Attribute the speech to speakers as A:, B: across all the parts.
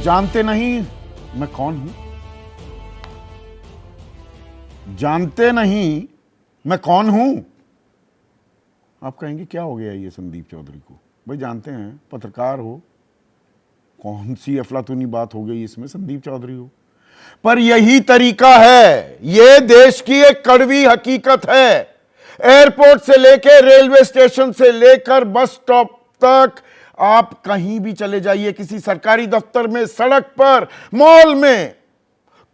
A: जानते नहीं मैं कौन हूं? जानते नहीं मैं कौन हूं? आप कहेंगे क्या हो गया ये संदीप चौधरी को? भाई जानते हैं, पत्रकार हो, कौन सी अफलातूनी बात हो गई इसमें, संदीप चौधरी हो। पर यही तरीका है, ये देश की एक कड़वी हकीकत है। एयरपोर्ट से लेकर रेलवे स्टेशन से लेकर बस स्टॉप तक आप कहीं भी चले जाइए, किसी सरकारी दफ्तर में, सड़क पर, मॉल में,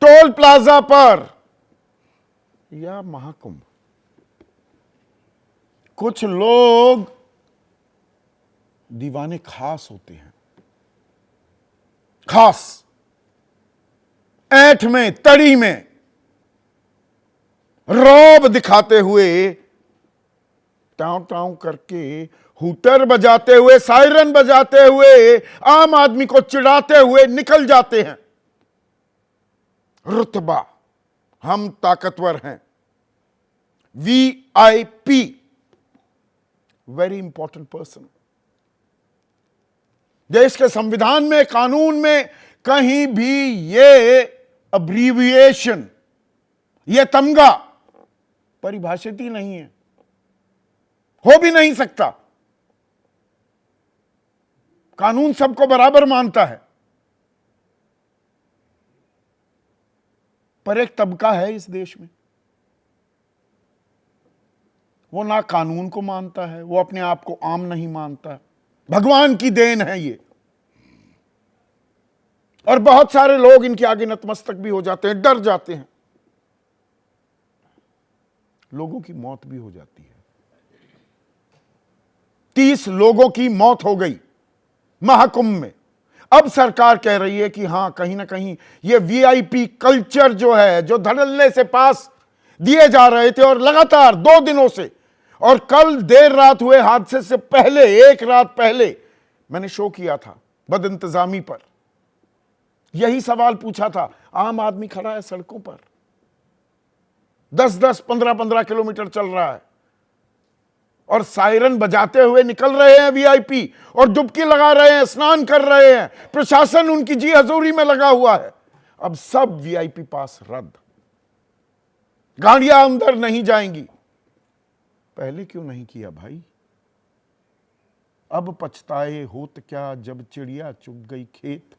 A: टोल प्लाजा पर या महाकुंभ, कुछ लोग दीवाने खास होते हैं। खास ऐंठ में, तड़ी में रौब दिखाते हुए, टाँव टाँव करके, हूटर बजाते हुए, सायरन बजाते हुए, आम आदमी को चिढ़ाते हुए निकल जाते हैं। रुतबा, हम ताकतवर हैं, वीआईपी, वेरी इंपॉर्टेंट पर्सन। देश के संविधान में, कानून में कहीं भी ये अब्रीविएशन, ये तमगा परिभाषित ही नहीं है, हो भी नहीं सकता। कानून सबको बराबर मानता है, पर एक तबका है इस देश में, वो ना कानून को मानता है, वो अपने आप को आम नहीं मानता है। भगवान की देन है ये, और बहुत सारे लोग इनके आगे नतमस्तक भी हो जाते हैं, डर जाते हैं। लोगों की मौत भी हो जाती है। 30 लोगों की मौत हो गई महाकुंभ में। अब सरकार कह रही है कि हां, कहीं ना कहीं ये वीआईपी कल्चर जो है, जो धड़ल्ले से पास दिए जा रहे थे और लगातार 2 दिनों से, और कल देर रात हुए हादसे से पहले, 1 रात पहले मैंने शो किया था बदइंतजामी पर, यही सवाल पूछा था। आम आदमी खड़ा है सड़कों पर, 10-10, 15-15 किलोमीटर चल रहा है और सायरन बजाते हुए निकल रहे हैं वीआईपी, और डुबकी लगा रहे हैं, स्नान कर रहे हैं, प्रशासन उनकी जी हजूरी में लगा हुआ है। अब सब वीआईपी पास रद्द, गाड़ियां अंदर नहीं जाएंगी। पहले क्यों नहीं किया भाई? अब पछताए होत क्या जब चिड़िया चुग गई खेत।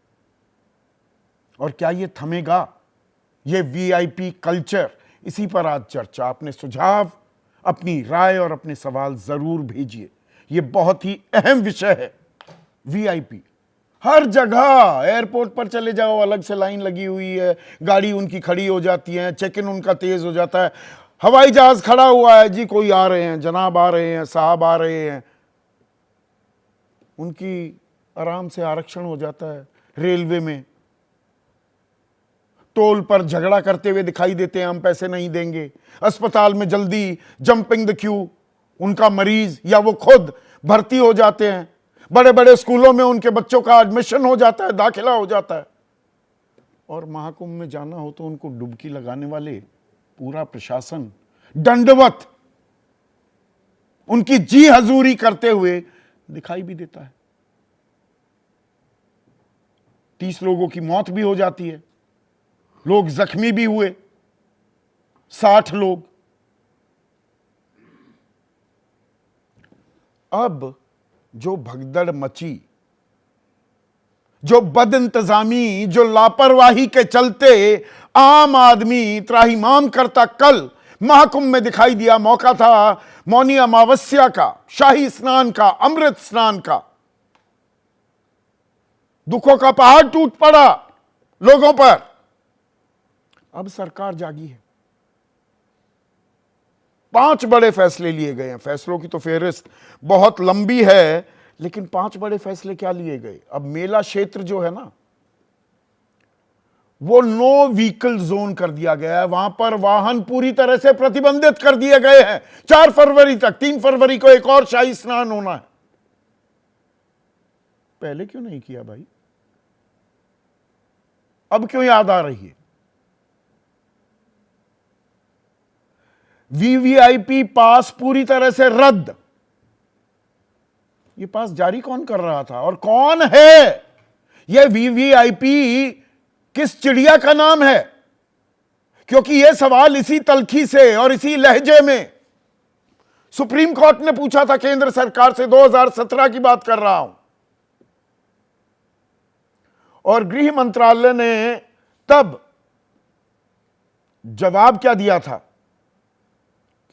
A: और क्या ये थमेगा, ये वीआईपी कल्चर? इसी पर आज चर्चा। अपने सुझाव, अपनी राय और अपने सवाल जरूर भेजिए। ये बहुत ही अहम विषय है। वीआईपी हर जगह, एयरपोर्ट पर चले जाओ, अलग से लाइन लगी हुई है, गाड़ी उनकी खड़ी हो जाती है, चेक इन उनका तेज हो जाता है, हवाई जहाज खड़ा हुआ है, जी कोई आ रहे हैं, जनाब आ रहे हैं, साहब आ रहे हैं, उनकी आराम से आरक्षण हो जाता है। रेलवे में टोल पर झगड़ा करते हुए दिखाई देते हैं, हम पैसे नहीं देंगे। अस्पताल में जल्दी, जंपिंग द क्यू, उनका मरीज या वो खुद भर्ती हो जाते हैं। बड़े बड़े स्कूलों में उनके बच्चों का एडमिशन हो जाता है, दाखिला हो जाता है। और महाकुंभ में जाना हो तो उनको डुबकी लगाने वाले पूरा प्रशासन दंडवत उनकी जी हजूरी करते हुए दिखाई भी देता है। 30 लोगों की मौत भी हो जाती है, लोग जख्मी भी हुए, 60 लोग। अब जो भगदड़ मची, जो बदइंतजामी, जो लापरवाही के चलते आम आदमी त्राहिमाम करता कल महाकुंभ में दिखाई दिया, मौका था मौनी अमावस्या का, शाही स्नान का, अमृत स्नान का। दुखों का पहाड़ टूट पड़ा लोगों पर। अब सरकार जागी है, 5 बड़े फैसले लिए गए हैं। फैसलों की तो फेहरिस्त बहुत लंबी है, लेकिन 5 बड़े फैसले क्या लिए गए? अब मेला क्षेत्र जो है ना, वो नो व्हीकल जोन कर दिया गया है। वहां पर वाहन पूरी तरह से प्रतिबंधित कर दिए गए हैं 4 फरवरी तक। 3 फरवरी को एक और शाही स्नान होना है। पहले क्यों नहीं किया भाई? अब क्यों याद आ रही है? वीवीआईपी पास पूरी तरह से रद्द। ये पास जारी कौन कर रहा था और कौन है यह वीवीआईपी किस चिड़िया का नाम है? क्योंकि यह सवाल इसी तलखी से और इसी लहजे में सुप्रीम कोर्ट ने पूछा था केंद्र सरकार से। 2017 की बात कर रहा हूं, और गृह मंत्रालय ने तब जवाब क्या दिया था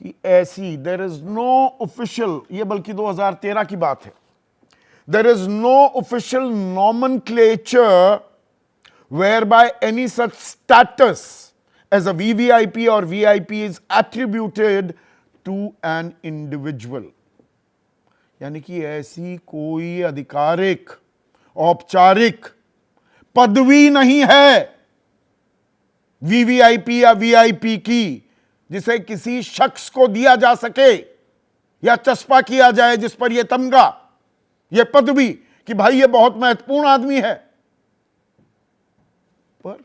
A: कि ऐसी देयर इज नो ऑफिशियल, ये बल्कि 2013 की बात है, there is no official nomenclature whereby any such status as a VVIP or VIP is attributed to an individual। यानी कि ऐसी कोई आधिकारिक औपचारिक पदवी नहीं है वीवीआईपी या वीआईपी की जिसे किसी शख्स को दिया जा सके या चस्पा किया जाए, जिस पर यह तमगा, यह पदवी कि भाई ये बहुत महत्वपूर्ण आदमी है। पर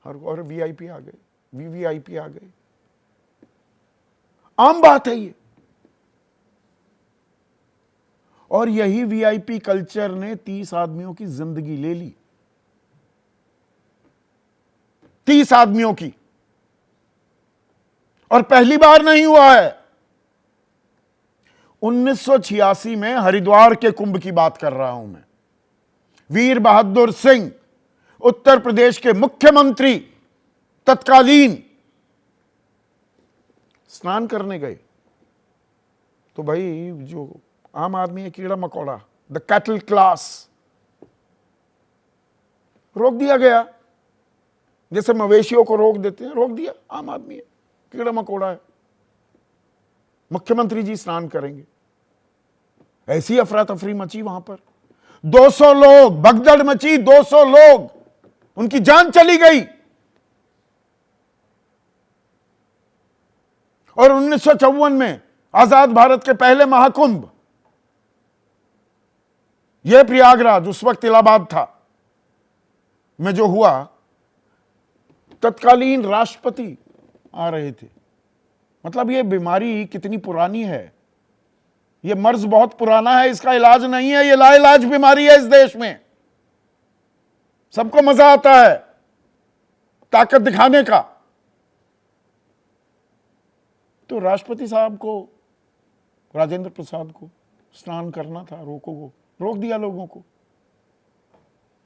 A: हर और वीआईपी आ गए, वीवीआईपी आ गए, आम बात है ये। और यही वीआईपी कल्चर ने 30 आदमियों की जिंदगी ले ली, 30 आदमियों की। और पहली बार नहीं हुआ है। 1986 में हरिद्वार के कुंभ की बात कर रहा हूं मैं। वीर बहादुर सिंह उत्तर प्रदेश के मुख्यमंत्री तत्कालीन स्नान करने गए, तो भाई जो आम आदमी है, कीड़ा मकोड़ा, द कैटल क्लास, रोक दिया गया। जैसे मवेशियों को रोक देते हैं, रोक दिया। आम आदमी है, कीड़ा मकोड़ा है, मुख्यमंत्री जी स्नान करेंगे। ऐसी अफरा तफरी मची वहां पर, 200 लोग, भगदड़ मची, 200 लोग, उनकी जान चली गई। और 1954 में आजाद भारत के पहले महाकुंभ, यह प्रयागराज, उस वक्त इलाहाबाद था, में जो हुआ, तत्कालीन राष्ट्रपति आ रहे थे। मतलब ये बीमारी कितनी पुरानी है, ये मर्ज बहुत पुराना है, इसका इलाज नहीं है, ये लाइलाज बीमारी है इस देश में। सबको मजा आता है ताकत दिखाने का। तो राष्ट्रपति साहब को, राजेंद्र प्रसाद को स्नान करना था, रोक दिया लोगों को।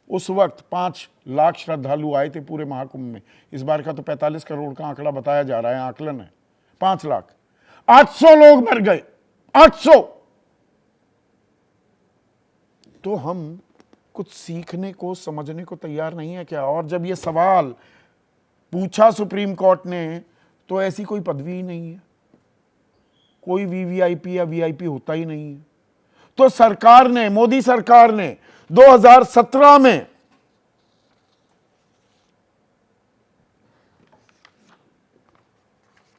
A: उस वक्त 5 लाख श्रद्धालु आए थे पूरे महाकुंभ में। इस बार का तो 45 करोड़ का आंकड़ा बताया जा रहा है, आकलन है 5 लाख। 800 लोग मर गए, 800। तो हम कुछ सीखने को, समझने को तैयार नहीं है क्या? और जब ये सवाल पूछा सुप्रीम कोर्ट ने, तो ऐसी कोई पदवी ही नहीं है, कोई वीवीआईपी या वीआईपी होता ही नहीं है। तो सरकार ने, मोदी सरकार ने 2017 में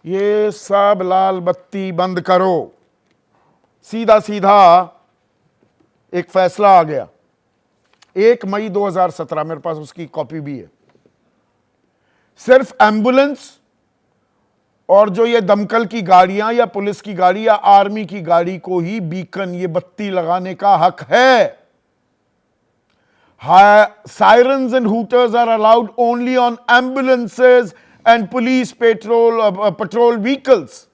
A: ये सब लाल बत्ती बंद करो, सीधा सीधा एक फैसला आ गया 1 मई 2017, मेरे पास उसकी कॉपी भी है। सिर्फ एम्बुलेंस और जो ये दमकल की गाड़ियां या पुलिस की गाड़ी या आर्मी की गाड़ी को ही बीकन, ये बत्ती लगाने का हक है। Sirens and hooters are allowed only on ambulances and police patrol vehicles।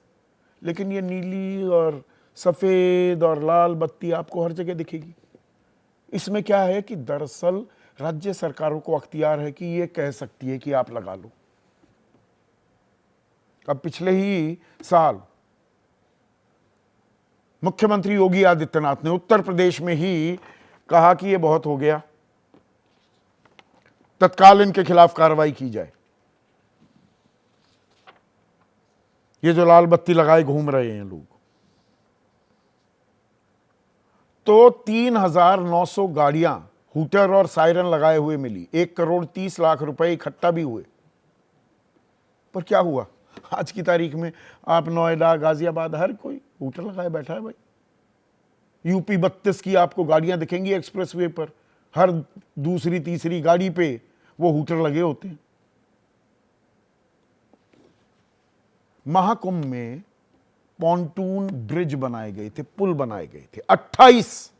A: लेकिन ये नीली और सफेद और लाल बत्ती आपको हर जगह दिखेगी। इसमें क्या है कि दरअसल राज्य सरकारों को अख्तियार है कि ये कह सकती है कि आप लगा लो। अब पिछले ही साल मुख्यमंत्री योगी आदित्यनाथ ने उत्तर प्रदेश में ही कहा कि ये बहुत हो गया, तत्काल इनके खिलाफ कार्रवाई की जाए। ये जो लाल बत्ती लगाए घूम रहे हैं लोग, तो 3,900 गाड़ियां हूटर और सायरन लगाए हुए मिली। 1,30,00,000 रुपए इकट्ठा भी हुए। पर क्या हुआ? आज की तारीख में आप नोएडा, गाजियाबाद, हर कोई हूटर लगाए बैठा है भाई। यूपी 32 की आपको गाड़ियां दिखेंगी एक्सप्रेसवे पर, हर दूसरी तीसरी गाड़ी पे वो हूटर लगे होते हैं। महाकुंभ में पॉन्टून ब्रिज बनाए गए थे, पुल बनाए गए थे 28,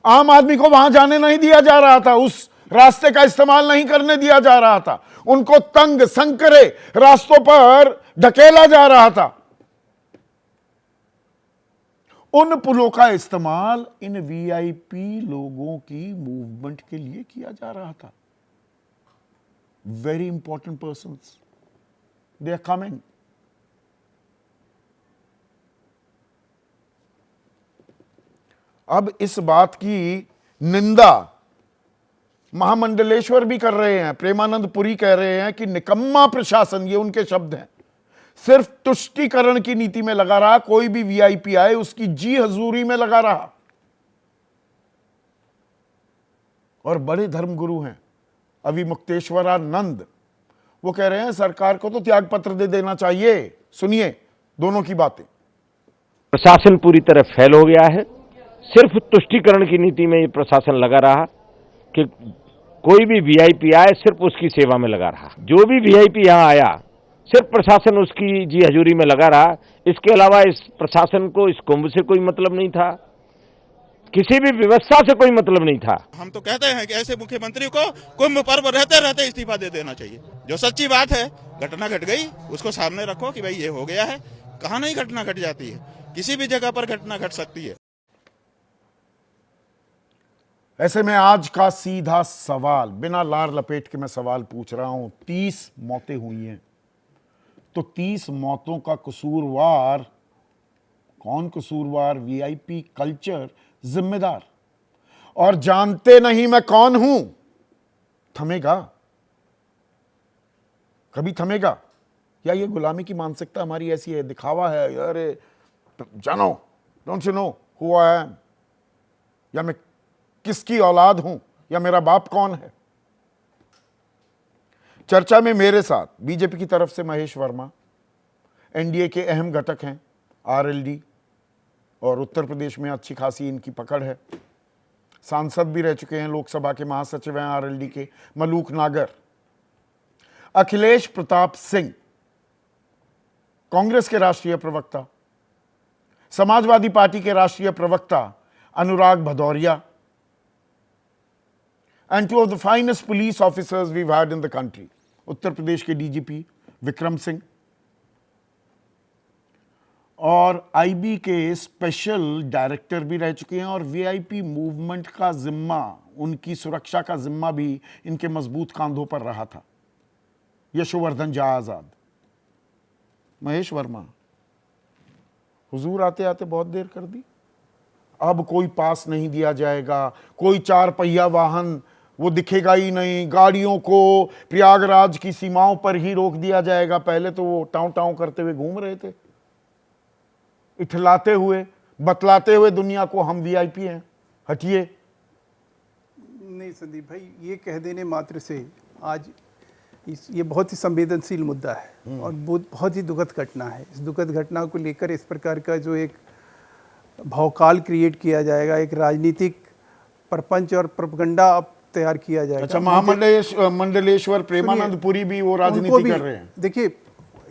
A: आम आदमी को वहां जाने नहीं दिया जा रहा था, उस रास्ते का इस्तेमाल नहीं करने दिया जा रहा था, उनको तंग संकरे रास्तों पर ढकेला जा रहा था। उन पुलों का इस्तेमाल इन वीआईपी लोगों की मूवमेंट के लिए किया जा रहा था। Very important persons, they are coming. अब इस बात की निंदा महामंडलेश्वर भी कर रहे हैं, प्रेमानंद पुरी कह रहे हैं कि निकम्मा प्रशासन, ये उनके शब्द हैं, सिर्फ तुष्टीकरण की नीति में लगा रहा, कोई भी वीआईपी आए उसकी जी हजूरी में लगा रहा। और बड़े धर्मगुरु हैं अभी मुक्तेश्वरानंद, वो कह रहे हैं सरकार को तो त्याग पत्र दे देना चाहिए। सुनिए दोनों की बातें।
B: प्रशासन पूरी तरह फेल हो गया है। सिर्फ तुष्टीकरण की नीति में ये प्रशासन लगा रहा कि कोई भी वीआईपी आए सिर्फ उसकी सेवा में लगा रहा। जो भी वीआईपी यहां आया सिर्फ प्रशासन उसकी जी हजूरी में लगा रहा। इसके अलावा इस प्रशासन को इस कुंभ से कोई मतलब नहीं था, किसी भी व्यवस्था से कोई मतलब नहीं था।
C: हम तो कहते हैं कि ऐसे मुख्यमंत्री को कुंभ पर्व रहते रहते इस्तीफा दे देना चाहिए। जो सच्ची बात है, घटना घट गई, उसको सामने रखो कि भाई ये हो गया है। कहां नहीं घटना घट जाती है, किसी भी जगह पर घटना घट सकती है।
A: ऐसे में आज का सीधा सवाल, बिना लार लपेट के मैं सवाल पूछ रहा हूं। 30 मौतें हुई हैं, तो 30 मौतों का कसूरवार कौन? कसूरवार वीआईपी कल्चर जिम्मेदार। और जानते नहीं मैं कौन हूं, थमेगा? कभी थमेगा? या ये गुलामी की मानसिकता हमारी ऐसी है, दिखावा है, अरे जानो, don't you know who I am, या मैं किसकी औलाद हूं, या मेरा बाप कौन है। चर्चा में मेरे साथ बीजेपी की तरफ से महेश वर्मा, एनडीए के अहम घटक हैं, आरएलडी, और उत्तर प्रदेश में अच्छी खासी इनकी पकड़ है, सांसद भी रह चुके हैं, लोकसभा के महासचिव हैं आरएलडी के मलूक नागर, अखिलेश प्रताप सिंह कांग्रेस के राष्ट्रीय प्रवक्ता, समाजवादी पार्टी के राष्ट्रीय प्रवक्ता अनुराग Bhadauria, and two of the finest police officers we've had in the country, Uttar Pradesh के डीजीपी विक्रम सिंह और आईबी के स्पेशल डायरेक्टर भी रह चुके हैं, और वीआईपी मूवमेंट का जिम्मा, उनकी सुरक्षा का जिम्मा भी इनके मजबूत कांधों पर रहा था, यशोवर्धन झा आजाद। महेश वर्मा, हुजूर आते आते बहुत देर कर दी। अब कोई पास नहीं दिया जाएगा, कोई 4 पहिया वाहन वो दिखेगा ही नहीं, गाड़ियों को प्रयागराज की सीमाओं पर ही रोक दिया जाएगा। पहले तो वो टाँव टाँव करते हुए घूम रहे थे, इठलाते हुए, बतलाते हुए दुनिया को हम वीआईपी हैं, हटिए।
D: नहीं संदीप भाई, ये कह देने मात्र से आज ये बहुत ही संवेदनशील मुद्दा है और बहुत ही दुखद घटना है। इस दुखद घटना को लेकर इस प्रकार का जो एक भौकाल क्रिएट किया जाएगा, एक राजनीतिक प्रपंच और प्रोपगंडा अब तैयार किया जाएगा।
A: अच्छा, महामंडलेश्वर प्रेमानंद पुरी भी वो राजनीति कर रहे हैं।
D: देखिए,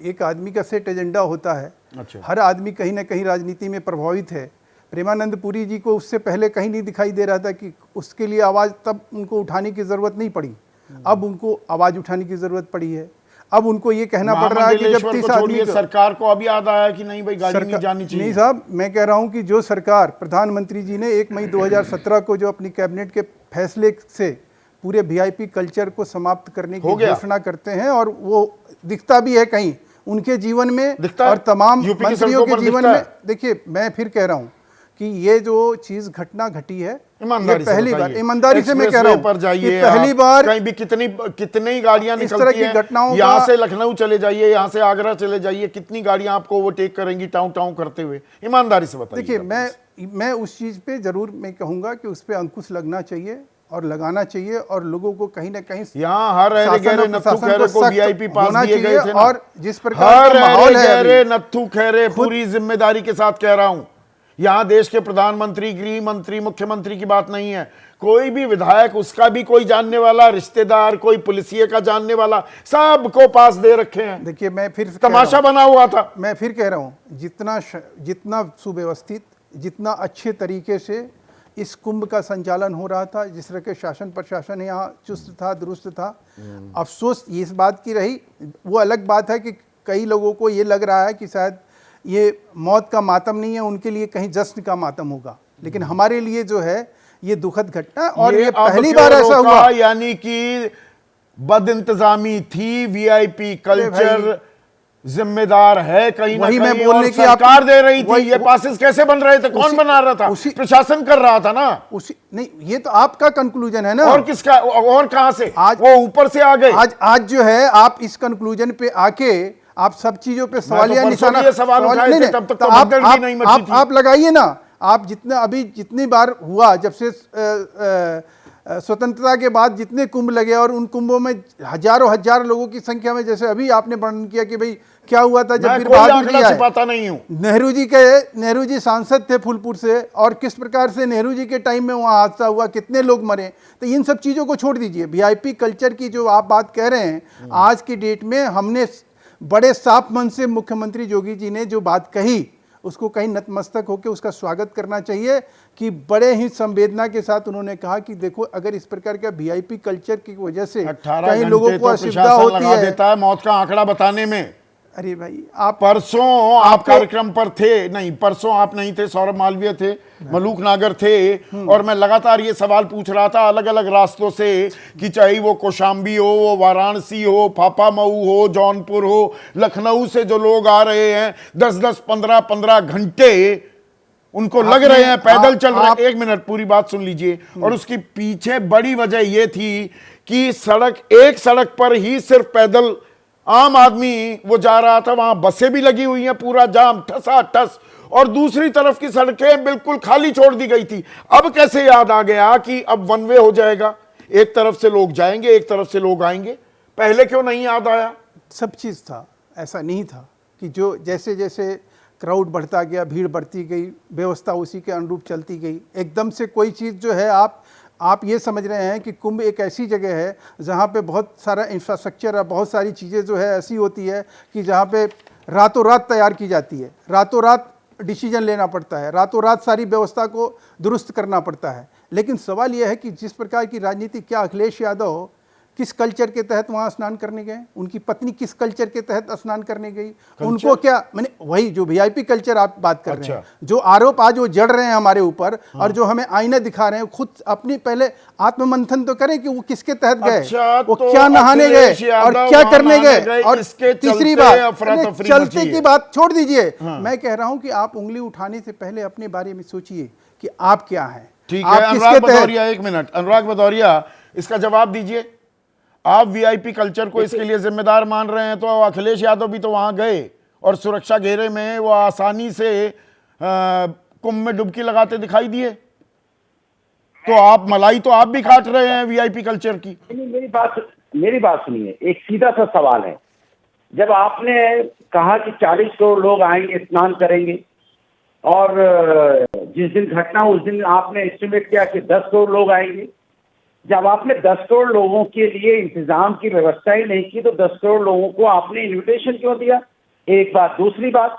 D: एक आदमी का सेट एजेंडा होता है।
A: अच्छा।
D: हर आदमी कहीं ना कहीं राजनीति में प्रभावित है। प्रेमानंद पुरी जी को उससे पहले कहीं नहीं दिखाई दे रहा था कि उसके लिए आवाज़, तब उनको उठाने की ज़रूरत नहीं पड़ी, अब उनको आवाज़ उठाने की ज़रूरत पड़ी है। अब उनको ये कहना पड़ रहा है कि जब 30 आदमी,
A: सरकार को अब याद आया कि नहीं भाई गाड़ी नहीं जानी चाहिए।
D: नहीं साहब, मैं कह रहा हूं कि जो सरकार, प्रधानमंत्री जी ने 1 मई 2017 को जो अपनी कैबिनेट के फैसले से पूरे वीआईपी कल्चर को समाप्त करने की घोषणा करते हैं, और वो दिखता भी है कहीं उनके जीवन में और तमाम मंत्रियों के जीवन में। देखिए, मैं फिर कह रहा हूं कि ये जो चीज घटना घटी है, ये पहली बार, ईमानदारी से मैं कह रहा हूं, पहली बार
A: कहीं भी कितनी गाड़ियां निकलती हैं,
D: घटनाओं,
A: यहां से लखनऊ चले जाइए, यहां से आगरा चले जाइए, कितनी गाड़ियां आपको ओवरटेक करेंगी टाउं टाउं करते हुए। ईमानदारी से बताइए।
D: देखिए, मैं उस चीज पे जरूर मैं कहूंगा कि उस पे अंकुश लगना चाहिए और लगाना चाहिए, और लोगों को कहीं ना कहीं
A: यहाँ हर गहरे नत्थू खैरे को वीआईपी पास दिए गए थे ना,
D: और जिस प्रकार का माहौल है,
A: गहरे नत्थू खैरे पूरी जिम्मेदारी के साथ कह रहा हूं, यहां देश के प्रधानमंत्री, गृह मंत्री, मुख्यमंत्री की बात नहीं है, कोई भी विधायक, उसका भी कोई जानने वाला रिश्तेदार, कोई पुलिसिये का जानने वाला, सबको पास दे रखे हैं।
D: देखिए, मैं फिर
A: तमाशा बना हुआ था।
D: मैं फिर कह रहा हूं, जितना सुव्यवस्थित, जितना अच्छे तरीके से इस कुंभ का संचालन हो रहा था, जिस तरह के शासन प्रशासन यहाँ चुस्त था, दुरुस्त था। अफसोस इस बात की रही, वो अलग बात है कि कई लोगों को ये लग रहा है कि शायद ये मौत का मातम नहीं है, उनके लिए कहीं जश्न का मातम होगा, लेकिन हमारे लिए जो है ये दुखद घटना। और ये पहली बार ऐसा हुआ,
A: यानी कि बद इंतजामी थी, वीआईपी कल्चर जिम्मेदार है कहीं ना
D: वही
A: कहीं,
D: मैं बोलने
A: और
D: की
A: सरकार दे रही थी।
D: वही-
A: ये पासेस कैसे बन रहे थे, कौन बना रहा था? प्रशासन कर रहा था ना।
D: उसी नहीं, ये तो आपका कंक्लूजन है ना।
A: और किसका, और कहां से?
D: आज
A: वो ऊपर से आ गए।
D: आज जो है आप इस कंक्लूजन पे आके आप सब चीजों पे सवालिया निशाना,
A: ये सवाल उठाए थे, तब तक तो भगदड़ भी नहीं मची थी।
D: आप लगाइए ना। आप जितना अभी जितनी बार हुआ, जब से स्वतंत्रता के बाद जितने कुंभ लगे, और उन कुंभों में हजारों हजार लोगों की संख्या में, जैसे अभी आपने वर्णन किया कि भाई क्या हुआ था जब वीर बहादुर जी आए।
A: छिपाता नहीं हूं।
D: नेहरू जी सांसद थे फूलपुर से, और किस प्रकार से नेहरू जी के टाइम में वहाँ हादसा हुआ, कितने लोग मरे। तो इन सब चीज़ों को छोड़ दीजिए, वीआईपी कल्चर की जो आप बात कह रहे हैं, आज की डेट में हमने बड़े साफ मन से मुख्यमंत्री योगी जी ने जो बात कही, उसको कहीं नतमस्तक होकर उसका स्वागत करना चाहिए कि बड़े ही संवेदना के साथ उन्होंने कहा कि देखो, अगर इस प्रकार का वीआईपी कल्चर की वजह से कई लोगों को असुविधा होती है,
A: देता है मौत का आंकड़ा बताने में।
D: अरे भाई, आप
A: परसों आप कार्यक्रम पर थे, नहीं परसों आप नहीं थे, सौरभ मालवीय थे, मलूक नागर थे, और मैं लगातार ये सवाल पूछ रहा था अलग अलग रास्तों से कि चाहे वो कौशाम्बी हो, वो वाराणसी हो, फाफामऊ हो, जौनपुर हो, लखनऊ से जो लोग आ रहे हैं 10-10, 15-15 घंटे उनको लग रहे हैं, पैदल चल रहे हैं। एक मिनट, पूरी बात सुन लीजिए। और उसकी पीछे बड़ी वजह यह थी कि एक सड़क पर ही सिर्फ पैदल आम आदमी वो जा रहा था, वहां बसें भी लगी हुई हैं, पूरा जाम ठसाठस, और दूसरी तरफ की सड़कें बिल्कुल खाली छोड़ दी गई थी। अब कैसे याद आ गया कि अब वन वे हो जाएगा, एक तरफ से लोग जाएंगे, एक तरफ से लोग आएंगे? पहले क्यों नहीं याद आया?
D: सब चीज़ था, ऐसा नहीं था कि जो जैसे जैसे क्राउड बढ़ता गया, भीड़ बढ़ती गई, व्यवस्था उसी के अनुरूप चलती गई। एकदम से कोई चीज़ जो है, आप ये समझ रहे हैं कि कुंभ एक ऐसी जगह है जहाँ पे बहुत सारा इंफ्रास्ट्रक्चर है, बहुत सारी चीज़ें जो है ऐसी होती है कि जहाँ पे रातों रात तैयार की जाती है, रातों रात डिसीजन लेना पड़ता है, रातों रात सारी व्यवस्था को दुरुस्त करना पड़ता है। लेकिन सवाल यह है कि जिस प्रकार की राजनीति, क्या अखिलेश यादव किस कल्चर के तहत वहाँ स्नान करने गए, उनकी पत्नी किस कल्चर के तहत स्नान करने गई, उनको क्या, मैंने वही जो वीआईपी कल्चर आप बात कर रहे हैं, जो आरोप आज वो जड़ रहे हैं हमारे ऊपर, और जो हमें आईना दिखा रहे हैं, खुद अपनी पहले आत्ममंथन तो करें कि वो किसके तहत गए, वो
A: तो
D: क्या नहाने गए और क्या करने गए। और तीसरी बात, चलते की बात छोड़ दीजिए, मैं कह रहा हूं कि आप उंगली उठाने से पहले अपने बारे में सोचिए कि आप क्या हैं।
A: ठीक है, अनुराग भदौरिया, एक मिनट, अनुराग भदौरिया, इसका जवाब दीजिए। आप वीआईपी कल्चर को इसके लिए जिम्मेदार मान रहे हैं, तो अखिलेश यादव भी तो वहां गए और सुरक्षा घेरे में वो आसानी से कुंभ में डुबकी लगाते दिखाई दिए। तो आप मलाई तो आप भी काट रहे हैं वीआईपी कल्चर की।
E: मेरी बात सुनिए, एक सीधा सा सवाल है। जब आपने कहा कि 40 करोड़ लोग आएंगे, स्नान करेंगे, और जिस दिन घटना उस दिन आपने एस्टिमेट किया कि 10 करोड़ लोग आएंगे, जब आपने 10 करोड़ लोगों के लिए इंतजाम की व्यवस्था ही नहीं की, तो 10 करोड़ लोगों को आपने इनविटेशन क्यों दिया? एक बात। दूसरी बात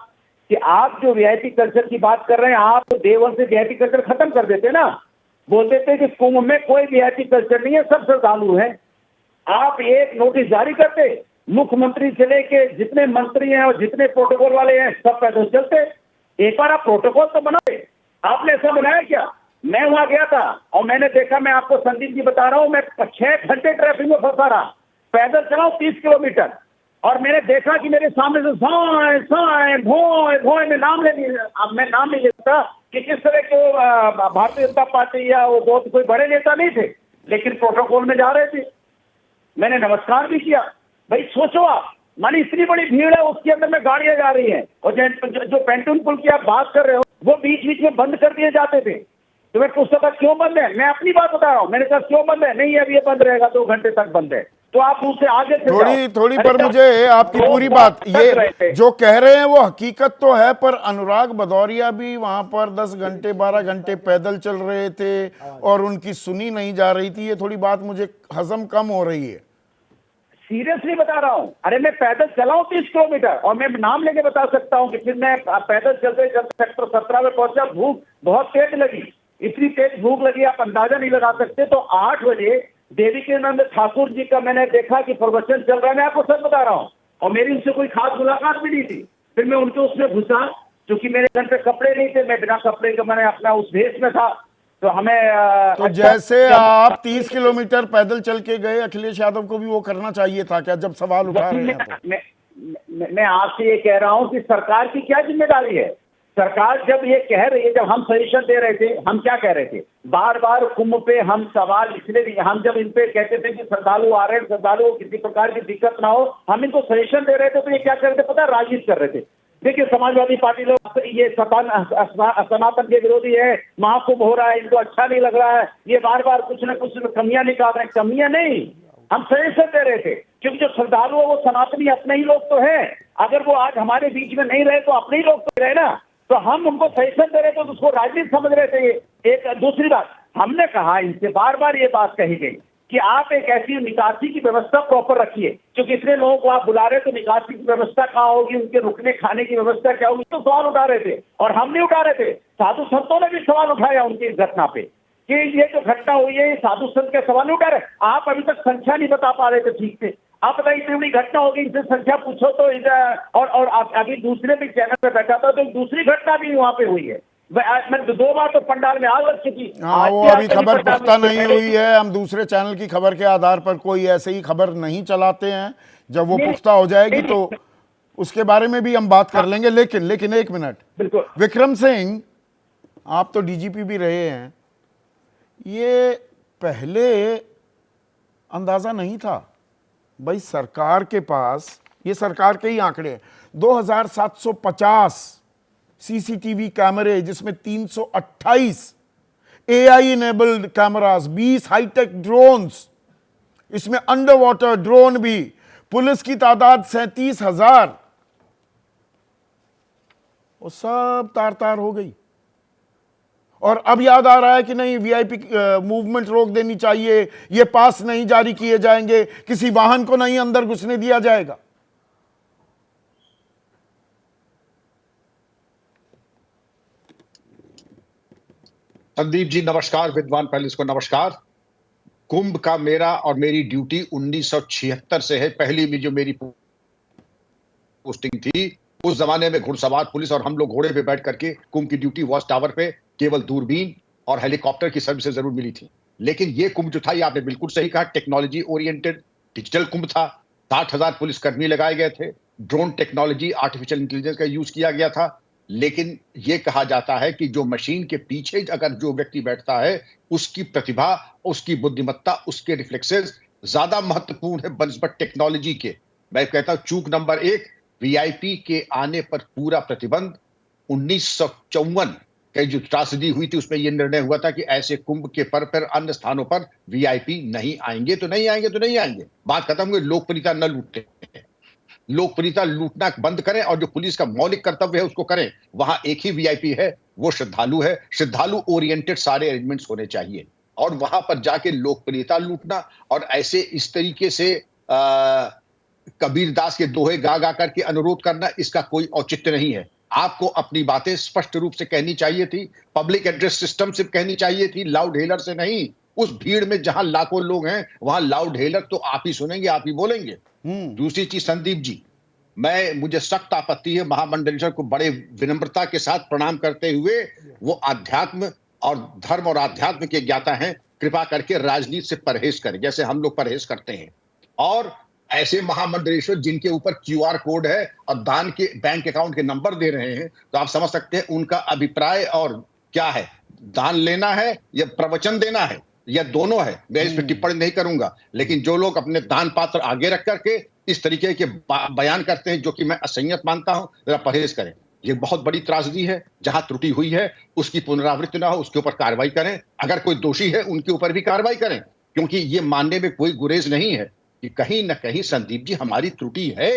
E: कि आप जो वीआईपी कल्चर की बात कर रहे हैं, आप तो डे वन से वीआईपी कल्चर खत्म कर देते ना, बोल देते कि कुंभ में कोई वीआईपी कल्चर नहीं है, सब श्रद्धालु है। आप एक नोटिस जारी करते, मुख्यमंत्री से लेके जितने मंत्री हैं और जितने प्रोटोकॉल वाले हैं सब पैदल चलते। एक बार आप प्रोटोकॉल तो बनाए, आपने ऐसा बनाया क्या? मैं वहां गया था और मैंने देखा, मैं आपको संदीप जी बता रहा हूं, मैं 6 घंटे ट्रैफिक में फंसा रहा, पैदल चला 30 किलोमीटर, और मैंने देखा कि मेरे सामने से साए साए भोए भोए, मैं नाम नहीं लेता कि किस तरह के भारतीय जनता पार्टी या वो बहुत कोई बड़े नेता नहीं थे, लेकिन प्रोटोकॉल में जा रहे थे। मैंने नमस्कार भी किया। भाई सोचो आप, मानी इतनी बड़ी भीड़ है, उसके अंदर में गाड़ियां जा रही हैं, और जो पेंटून पुल की आप बात कर रहे हो, वो बीच बीच में बंद कर दिए जाते थे। तो मैं पूछता था क्यों बंद है? मैं अपनी बात बता रहा हूँ, मैंने कहा क्यों बंद है? नहीं, अब ये बंद रहेगा, 2 घंटे तक बंद है। तो आप उससे आगे
A: थोड़ी पर मुझे आपकी पूरी बात, ये जो कह रहे हैं वो हकीकत तो है, पर अनुराग भदौरिया भी वहां पर 10 घंटे 12 घंटे पैदल चल रहे थे और उनकी सुनी नहीं जा रही थी। ये थोड़ी बात मुझे हजम कम हो रही है।
E: सीरियसली बता रहा हूँ, अरे मैं पैदल चला हूँ 30 किलोमीटर, और मैं नाम लेके बता सकता हूँ कि फिर मैं पैदल चलते चलते सेक्टर 17 में पहुंचा, भूख बहुत तेज लगी, इतनी तेज भूख लगी आप अंदाजा नहीं लगा सकते। तो 8 बजे देवीकीनंद ठाकुर जी का मैंने देखा कि प्रवचन चल रहा है, मैं आपको सच बता रहा हूँ, और मेरी उनसे कोई खास मुलाकात भी नहीं थी। फिर मैं उनके उसमें घुसा, क्योंकि मेरे घर पे कपड़े नहीं थे, मैं बिना कपड़े के मैंने अपना उस भेष में था। तो हमें
A: तो जैसे आप 30 किलोमीटर पैदल चल के गए, अखिलेश यादव को भी वो करना चाहिए था क्या, जब सवाल उठा रहे हैं तो?
E: मैं आपसे ये कह रहा हूं कि सरकार की क्या जिम्मेदारी है। सरकार जब ये कह रही है, जब हम सजेशन दे रहे थे, हम क्या कह रहे थे, बार बार कुंभ पे हम सवाल इसलिए नहीं, हम जब इन पे कहते थे कि श्रद्धालु आ रहे हैं, श्रद्धालु को किसी प्रकार की दिक्कत ना हो, हम इनको सजेशन दे रहे थे, तो ये क्या कर रहे थे पता है, राजनीति कर रहे थे। देखिए समाजवादी पार्टी लोग ये सनातन के विरोधी है, महाकुंभ हो रहा है, इनको अच्छा नहीं लग रहा है, ये बार बार कुछ न कुछ कमियां निकाल रहे हैं। कमियां नहीं, हम सजेशन दे रहे थे, क्योंकि जो श्रद्धालु है वो सनातनी अपने ही लोग तो है। अगर वो आज हमारे बीच में नहीं रहे तो अपने ही लोग तो रहे ना, तो हम उनको सजेशन दे रहे थे, तो उसको राजनीति समझ रहे थे। एक दूसरी बात, हमने कहा इनसे बार बार ये बात कही गई कि आप एक ऐसी निकासी की व्यवस्था प्रॉपर रखिए, क्योंकि इतने लोगों को आप बुला रहे तो निकासी की व्यवस्था कहाँ होगी, उनके रुकने खाने की व्यवस्था क्या होगी, तो सवाल उठा रहे थे। और हम नहीं उठा रहे थे, साधु संतों ने भी सवाल उठाया उनकी इस घटना पे कि ये जो घटना हुई है, ये साधु संत के सवाल नहीं उठा रहे। आप अभी तक संख्या नहीं बता पा रहे थे ठीक से। आप बताइए इतनी बड़ी घटना होगी, इनसे संख्या पूछो तो और अभी दूसरे भी चैनल पे बैठा था तो दूसरी घटना भी वहाँ पे हुई है। मैं 2 बार तो पंडाल में आग लग चुकी।
A: हाँ, वो अभी खबर पुख्ता नहीं हुई है, हम दूसरे चैनल की खबर के आधार पर कोई ऐसे ही खबर नहीं चलाते हैं। जब वो पुख्ता हो जाएगी तो उसके बारे में भी हम बात कर लेंगे। लेकिन एक मिनट,
E: बिल्कुल
A: विक्रम सिंह, आप तो डीजीपी भी रहे हैं, ये पहले अंदाजा नहीं था भाई सरकार के पास, ये सरकार के ही आंकड़े हैं, 2750 सीसीटीवी कैमरे, जिसमें 328 AI enabled cameras, 20 hi-tech drones, इसमें अंडर वाटर ड्रोन भी, पुलिस की तादाद 37,000, वो सब तार तार हो गई। और अब याद आ रहा है कि नहीं, वीआईपी मूवमेंट रोक देनी चाहिए, ये पास नहीं जारी किए जाएंगे, किसी वाहन को नहीं अंदर घुसने दिया जाएगा।
F: संदीप जी नमस्कार, विद्वान पैलेस को नमस्कार। कुंभ का मेरा और मेरी ड्यूटी 1976 से है। पहली में जो मेरी पोस्टिंग थी, उस जमाने में घुड़सवार पुलिस और हम लोग घोड़े पे बैठ करके कुंभ की ड्यूटी वॉच टावर पे केवल दूरबीन और हेलीकॉप्टर की सर्विस जरूर मिली थी। लेकिन ये कुंभ जो था, ये आपने बिल्कुल सही कहा, टेक्नोलॉजी ओरिएंटेड डिजिटल कुंभ था। 60,000 पुलिसकर्मी लगाए गए थे, ड्रोन टेक्नोलॉजी, आर्टिफिशियल इंटेलिजेंस का यूज किया गया था। लेकिन ये कहा जाता है कि जो मशीन के पीछे अगर जो व्यक्ति बैठता है, उसकी प्रतिभा, उसकी बुद्धिमत्ता, उसके रिफ्लेक्सेस ज्यादा महत्वपूर्ण है बनिस्बत टेक्नोलॉजी के। मैं कहता हूं चूक नंबर 1, वीआईपी के आने पर पूरा प्रतिबंध। 1954 की जो त्रासदी हुई थी, उसमें यह निर्णय हुआ था कि ऐसे कुंभ के पर अन्य स्थानों पर वीआईपी नहीं आएंगे तो नहीं आएंगे तो नहीं आएंगे, बात खत्म हुई। लोकप्रियता न लूटते, लोकप्रियता लूटना बंद करें और जो पुलिस का मौलिक कर्तव्य है उसको करें। वहां एक ही वीआईपी है, वो श्रद्धालु है। श्रद्धालु ओरिएंटेड सारे अरेंजमेंट्स होने चाहिए, और वहां पर जाके लोकप्रियता लूटना और ऐसे इस तरीके से कबीरदास के दोहे गा गा करके अनुरोध करना, इसका कोई औचित्य नहीं है। आपको अपनी बातें स्पष्ट रूप से कहनी चाहिए थी, पब्लिक एड्रेस सिस्टम से कहनी चाहिए थी, लाउड हेलर से नहीं। उस भीड़ में जहां लाखों लोग हैं, वहां लाउड हेलर तो आप ही सुनेंगे, आप ही बोलेंगे। दूसरी चीज संदीप जी, मुझे सख्त आपत्ति है, महामंडलेश्वर को बड़े विनम्रता के साथ प्रणाम करते हुए, वो आध्यात्म और धर्म और आध्यात्म के ज्ञाता हैं, कृपा करके राजनीति से परहेज करें जैसे हम लोग परहेज करते हैं। और ऐसे महामंडलेश्वर जिनके ऊपर क्यूआर कोड है और दान के बैंक अकाउंट के नंबर दे रहे हैं, तो आप समझ सकते हैं उनका अभिप्राय और क्या है, दान लेना है या प्रवचन देना है, या दोनों है। मैं इस पर टिप्पणी नहीं करूंगा, लेकिन जो लोग अपने दान पात्र आगे रख करके इस तरीके के बयान करते हैं, जो कि मैं असंयत मानता हूं, जरा परहेज करें। ये बहुत बड़ी त्रासदी है, जहां त्रुटि हुई है उसकी पुनरावृत्ति ना हो, उसके ऊपर कार्रवाई करें। अगर कोई दोषी है उनके ऊपर भी कार्रवाई करें, क्योंकि ये मानने में कोई गुरेज नहीं है कि कहीं ना कहीं संदीप जी हमारी त्रुटि है।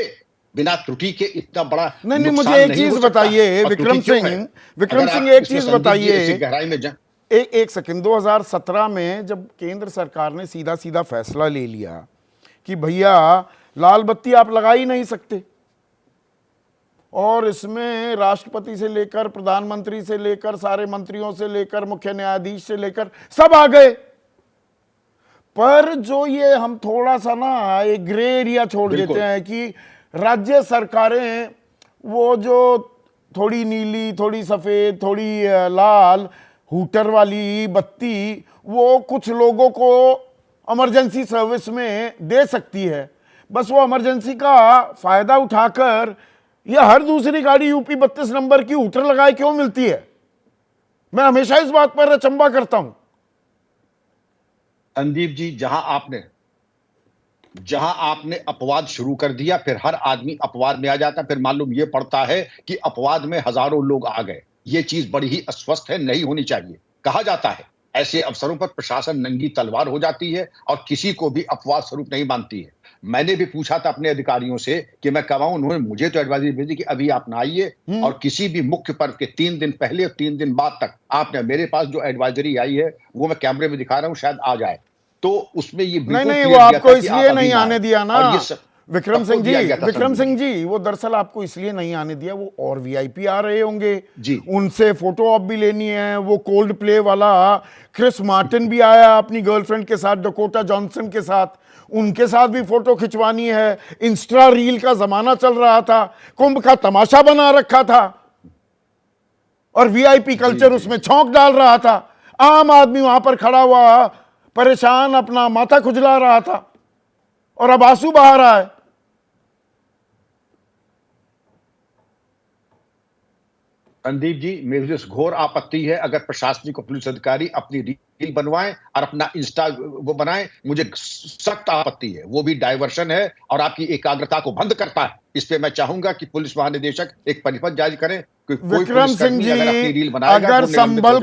F: बिना त्रुटि के इतना बड़ा
A: नहीं, मुझे एक चीज बताइए विक्रम सिंह, एक चीज बताइए,
F: गहराई में
A: एक सेकंड। 2017 में जब केंद्र सरकार ने सीधा सीधा फैसला ले लिया कि भैया लाल बत्ती आप लगा ही नहीं सकते, और इसमें राष्ट्रपति से लेकर प्रधानमंत्री से लेकर सारे मंत्रियों से लेकर मुख्य न्यायाधीश से लेकर सब आ गए। पर जो ये हम थोड़ा सा ना एक ग्रे एरिया छोड़ देते हैं कि राज्य सरकारें वो जो थोड़ी नीली, थोड़ी सफेद, थोड़ी लाल हूटर वाली बत्ती वो कुछ लोगों को इमरजेंसी सर्विस में दे सकती है, बस वो इमरजेंसी का फायदा उठाकर यह हर दूसरी गाड़ी यूपी 32 नंबर की हूटर लगाए क्यों मिलती है? मैं हमेशा इस बात पर अचंभा करता हूं।
F: संदीप जी, जहां आपने अपवाद शुरू कर दिया, फिर हर आदमी अपवाद में आ जाता, फिर मालूम यह पड़ता है कि अपवाद में हजारों लोग आ गए। यह चीज बड़ी ही अस्वस्थ है, नहीं होनी चाहिए। कहा जाता है ऐसे अवसरों पर प्रशासन नंगी तलवार हो जाती है और किसी को भी अपवाद स्वरूप नहीं मानती है। मैंने भी पूछा था अपने अधिकारियों से कि मैं कब आऊं, उन्होंने मुझे तो एडवाइजरी भेजी कि अभी आप ना आइए और किसी भी मुख्य पर्व के 3 दिन पहले और 3 दिन बाद तक आपने, मेरे पास जो एडवाइजरी आई है वो मैं कैमरे में दिखा रहा हूं, शायद आ जाए, तो उसमें ये
A: नहीं, वो आपको इसलिए नहीं आने दिया ना विक्रम सिंह जी, वो दरअसल आपको इसलिए नहीं आने दिया, वो और वीआईपी आ रहे होंगे
F: जी,
A: उनसे फोटो ऑप भी लेनी है। वो कोल्ड प्ले वाला क्रिस मार्टिन भी आया अपनी गर्लफ्रेंड के साथ, डकोटा जॉनसन के साथ, उनके साथ भी फोटो खिंचवानी है। इंस्टा रील का जमाना चल रहा था, कुंभ का तमाशा बना रखा था और वीआईपी कल्चर उसमें छौंक डाल रहा था। आम आदमी वहां पर खड़ा हुआ परेशान अपना माथा खुजला रहा था और अब आंसू बहा रहा है।
F: संदीप जी, मेरी घोर आपत्ति है अगर प्रशासनिक और पुलिस अधिकारी अपनी रील बनवाएं और अपना इंस्टा वो बनाएं, मुझे सख्त आपत्ति है। वो भी डायवर्शन है और आपकी एकाग्रता को भंग करता है। इस पे मैं चाहूंगा कि पुलिस महानिदेशक एक परिपत्र जारी करें।
A: विक्रम सिंह जी, अगर संभल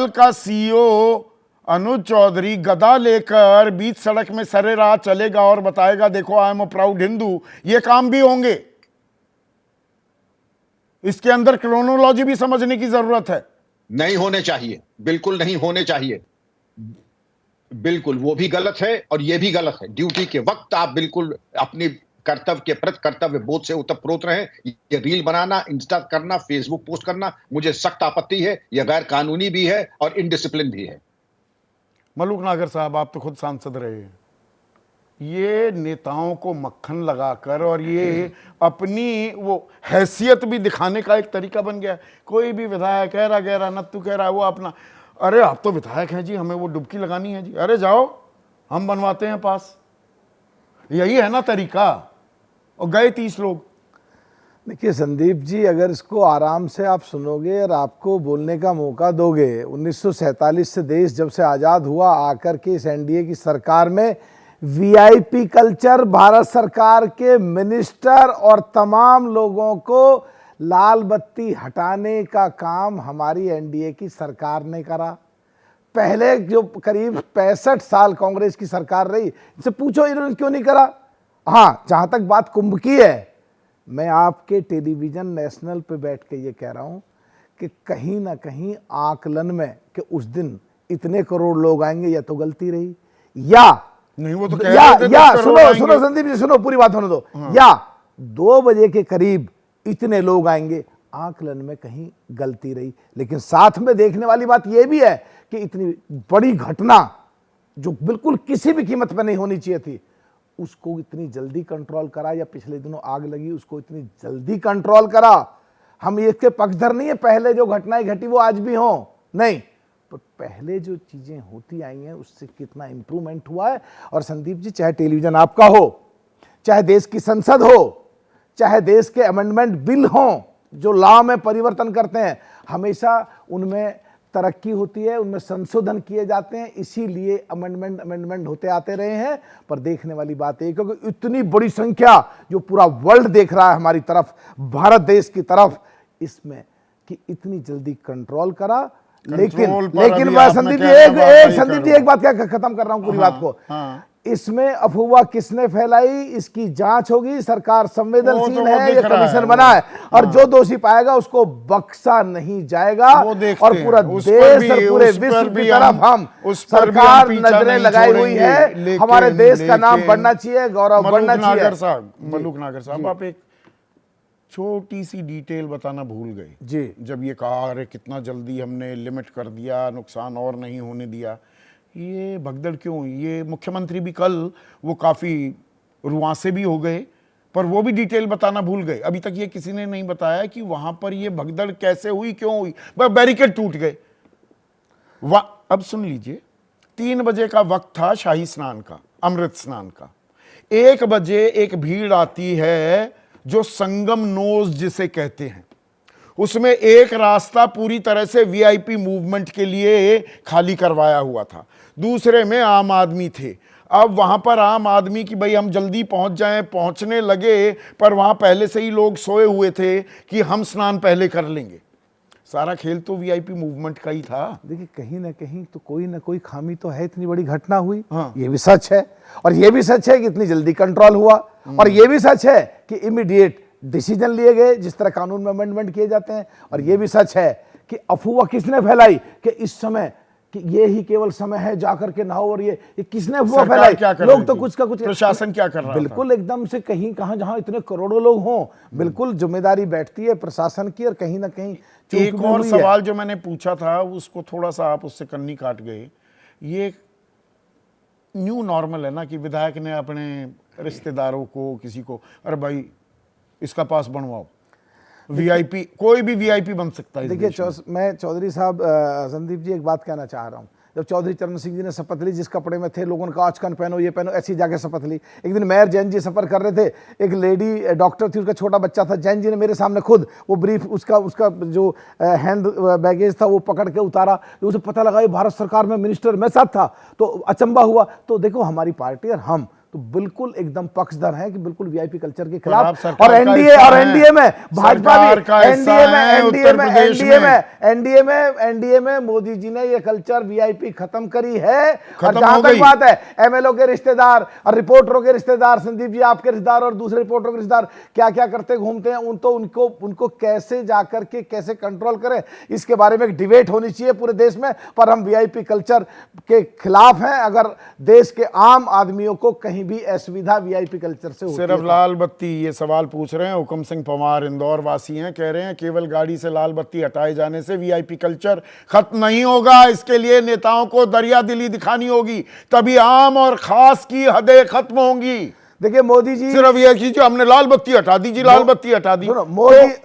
A: का सीईओ अनुज चौधरी गदा लेकर बीच सड़क में सरेराह चलेगा और बताएगा देखो I am a proud Hindu, ये काम भी होंगे। इसके अंदर क्रोनोलॉजी भी समझने की जरूरत है।
F: नहीं होने चाहिए, बिल्कुल नहीं होने चाहिए, बिल्कुल वो भी गलत है और ये भी गलत है। ड्यूटी के वक्त आप बिल्कुल अपने कर्तव्य के प्रति कर्तव्य बोध से उतप्रोत रहें। ये रील बनाना, इंस्टा करना, फेसबुक पोस्ट करना, मुझे सख्त आपत्ति है। यह गैर कानूनी भी है और इनडिसिप्लिन भी है।
A: मलूक नागर साहब, आप तो खुद सांसद रहे हैं। ये नेताओं को मक्खन लगाकर और ये अपनी वो हैसियत भी दिखाने का एक तरीका बन गया। कोई भी विधायक कह रहा नत्तू कह रहा है, वो अपना, अरे आप तो विधायक हैं जी, हमें वो डुबकी लगानी है जी, अरे जाओ हम बनवाते हैं पास। यही है ना तरीका। और गए 30 लोग।
G: देखिए संदीप जी, अगर इसको आराम से आप सुनोगे और आपको बोलने का मौका दोगे, 1947 से देश जब से आज़ाद हुआ आकर के इस एनडीए की सरकार में वीआईपी कल्चर भारत सरकार के मिनिस्टर और तमाम लोगों को लाल बत्ती हटाने का काम हमारी एनडीए की सरकार ने करा। पहले जो करीब 65 साल कांग्रेस की सरकार रही, इनसे पूछो इन्होंने क्यों नहीं करा। हाँ, जहां तक बात कुंभ की है, मैं आपके टेलीविजन नेशनल पे बैठ के ये कह रहा हूं कि कहीं ना कहीं आकलन में कि उस दिन इतने करोड़ लोग आएंगे, या तो गलती रही, या
A: नहीं वो तो
G: सुनो संदीप जी, सुनो पूरी बात होने दो। हाँ। या 2 बजे के करीब इतने लोग आएंगे, आकलन में कहीं गलती रही। लेकिन साथ में देखने वाली बात यह भी है कि इतनी बड़ी घटना जो बिल्कुल किसी भी कीमत पर नहीं होनी चाहिए थी, उसको इतनी जल्दी कंट्रोल करा, या पिछले दिनों आग लगी उसको इतनी जल्दी कंट्रोल करा। हम इसके पक्षधर नहीं है पहले जो घटनाएं घटी वो आज भी हो, नहीं, तो पहले जो चीजें होती आई हैं उससे कितना इंप्रूवमेंट हुआ है। और संदीप जी, चाहे टेलीविजन आपका हो, चाहे देश की संसद हो, चाहे देश के अमेंडमेंट बिल हो जो लॉ में परिवर्तन करते हैं, हमेशा उनमें तरक्की होती है, उनमें संशोधन किए जाते हैं, इसीलिए अमेंडमेंट होते आते रहे हैं। पर देखने वाली बात है क्योंकि इतनी बड़ी संख्या जो पूरा वर्ल्ड देख रहा है हमारी तरफ, भारत देश की तरफ, इसमें कि इतनी जल्दी कंट्रोल करा। लेकिन मैं संदीप जी एक बात क्या खत्म कर रहा हूं पूरी बात को। इसमें अफवाह किसने फैलाई, इसकी जांच होगी। सरकार
A: वो
G: संवेदनशील
A: तो
G: है, ये
A: दिख रहा
G: कमीशन
A: है,
G: बना है, और
A: हाँ।
G: जो दोषी पाएगा उसको बख्शा नहीं जाएगा।
A: वो देखते
G: और
A: हैं,
G: पूरा
A: उस पर
G: देश
A: भी-
G: और पूरे
A: उस पर
G: विश्व
A: भी
G: की तरफ हम
A: उस पर भी हम
G: सरकार
A: पीछा
G: नजरें
A: नहीं
G: लगाई हुई
A: छोड़ेंगे।
G: है।
A: लेकिन-
G: हमारे देश का नाम
A: लेकिन
G: बढ़ना चाहिए, गौरव बढ़ना
A: मलूक नागर
G: चाहिए।
A: साहब, मलूक नागर साहब, आप एक छोटी सी डिटेल बताना भूल गए
G: जी।
A: जब ये कहा अरे कितना जल्दी हमने लिमिट कर दिया, नुकसान और नहीं होने दिया। ये भगदड़ क्यों हुई? ये मुख्यमंत्री भी कल वो काफी रुआंसे भी हो गए, पर वो भी डिटेल बताना भूल गए। अभी तक ये किसी ने नहीं बताया कि वहां पर ये भगदड़ कैसे हुई, क्यों हुई। बैरिकेड टूट गए। अब सुन लीजिए, 3 बजे का वक्त था शाही स्नान का, अमृत स्नान का। 1 बजे एक भीड़ आती है जो संगम नोज जिसे कहते हैं, उसमें एक रास्ता पूरी तरह से वीआईपी मूवमेंट के लिए खाली करवाया हुआ था, दूसरे में आम आदमी थे। अब वहां पर आम आदमी की भाई हम जल्दी पहुंच जाएं, पहुंचने लगे, पर वहां पहले से ही लोग सोए हुए थे कि हम स्नान पहले कर लेंगे। सारा खेल तो वीआईपी मूवमेंट का ही था।
G: देखिए, कहीं ना कहीं तो कोई ना कोई खामी तो है, इतनी बड़ी घटना हुई।
A: हाँ।
G: ये भी सच है, और ये भी सच है कि इतनी जल्दी कंट्रोल हुआ, और ये भी सच है कि इमीडिएट डिसीजन लिए गए जिस तरह कानून में अमेंडमेंट किए जाते हैं। और ये भी सच है कि अफवाह किसने फैलाई कि इस समय कि ये ही केवल समय है जाकर के नहाओ, और ये किसने अफवाह
A: सरकार
G: फैलाई?
A: क्या कर
G: लोग
A: रही
G: तो
A: थी?
G: कुछ का कुछ,
A: प्रशासन क्या कर रहा था?
G: बिल्कुल एकदम से कहीं कहां जहां इतने करोड़ों लोग हों, बिल्कुल जिम्मेदारी बैठती है प्रशासन की, और कहीं ना कहीं चूक
A: एक
G: भी
A: और
G: हुई है।
A: सवाल जो मैंने पूछा था उसको थोड़ा सा आप उससे कन्नी काट गए। ये न्यू नॉर्मल है ना कि विधायक ने अपने रिश्तेदारों को, किसी को, अरे भाई इसका पास बनवाओ, वीआईपी, कोई भी वीआईपी बन सकता है इस
G: देखिए,
A: देश में।
G: मैं चौधरी साहब, संदीप जी, एक बात कहना चाह रहा हूँ। जब चौधरी चरण सिंह जी ने शपथ ली, जिस कपड़े में थे, लोगों ने कहा आचकन पहनो, ये पहनो, ऐसी जाके शपथ ली। एक दिन मेयर जैन जी सफर कर रहे थे, एक लेडी डॉक्टर थी, उसका छोटा बच्चा था, जैन जी ने मेरे सामने खुद वो ब्रीफ, उसका जो हैंड बैगेज था वो पकड़ के उतारा। उसे पता लगा ये भारत सरकार में मिनिस्टर, मैं साथ था, तो अचंबा हुआ। तो देखो, हमारी पार्टी और हम तो बिल्कुल एकदम पक्षधर हैं कि बिल्कुल वीआईपी कल्चर के खिलाफ। और एनडीए में भाजपा भी, एनडीए में मोदी जी ने ये कल्चर वीआईपी खत्म करी है। और जहां तक बात है एमएलओ के रिश्तेदार और रिपोर्टरों के रिश्तेदार, संदीप जी आपके रिश्तेदार और दूसरे रिपोर्टरों के रिश्तेदार क्या क्या करते घूमते हैं, उनको कैसे जाकर के कैसे कंट्रोल करें, इसके बारे में एक डिबेट होनी चाहिए पूरे देश में। पर हम वीआईपी कल्चर के खिलाफ हैं। अगर देश के आम आदमियों को कहीं भी असुविधा वीआईपी कल्चर से होती
A: सिर्फ
G: है।
A: लाल बत्ती, ये सवाल पूछ रहे हैं हुक्म सिंह पवार, इंदौर वासी हैं, कह रहे हैं केवल गाड़ी से लाल बत्ती हटाए जाने से वीआईपी कल्चर खत्म नहीं होगा, इसके लिए नेताओं को दरिया दिली दिखानी होगी, तभी आम और खास की हदें खत्म होंगी।
G: देखिए, मोदी जी
A: सिर्फ ये कीजिए हमने लाल बत्ती हटा दी जी, लाल बत्ती हटा दी।
G: सुनो,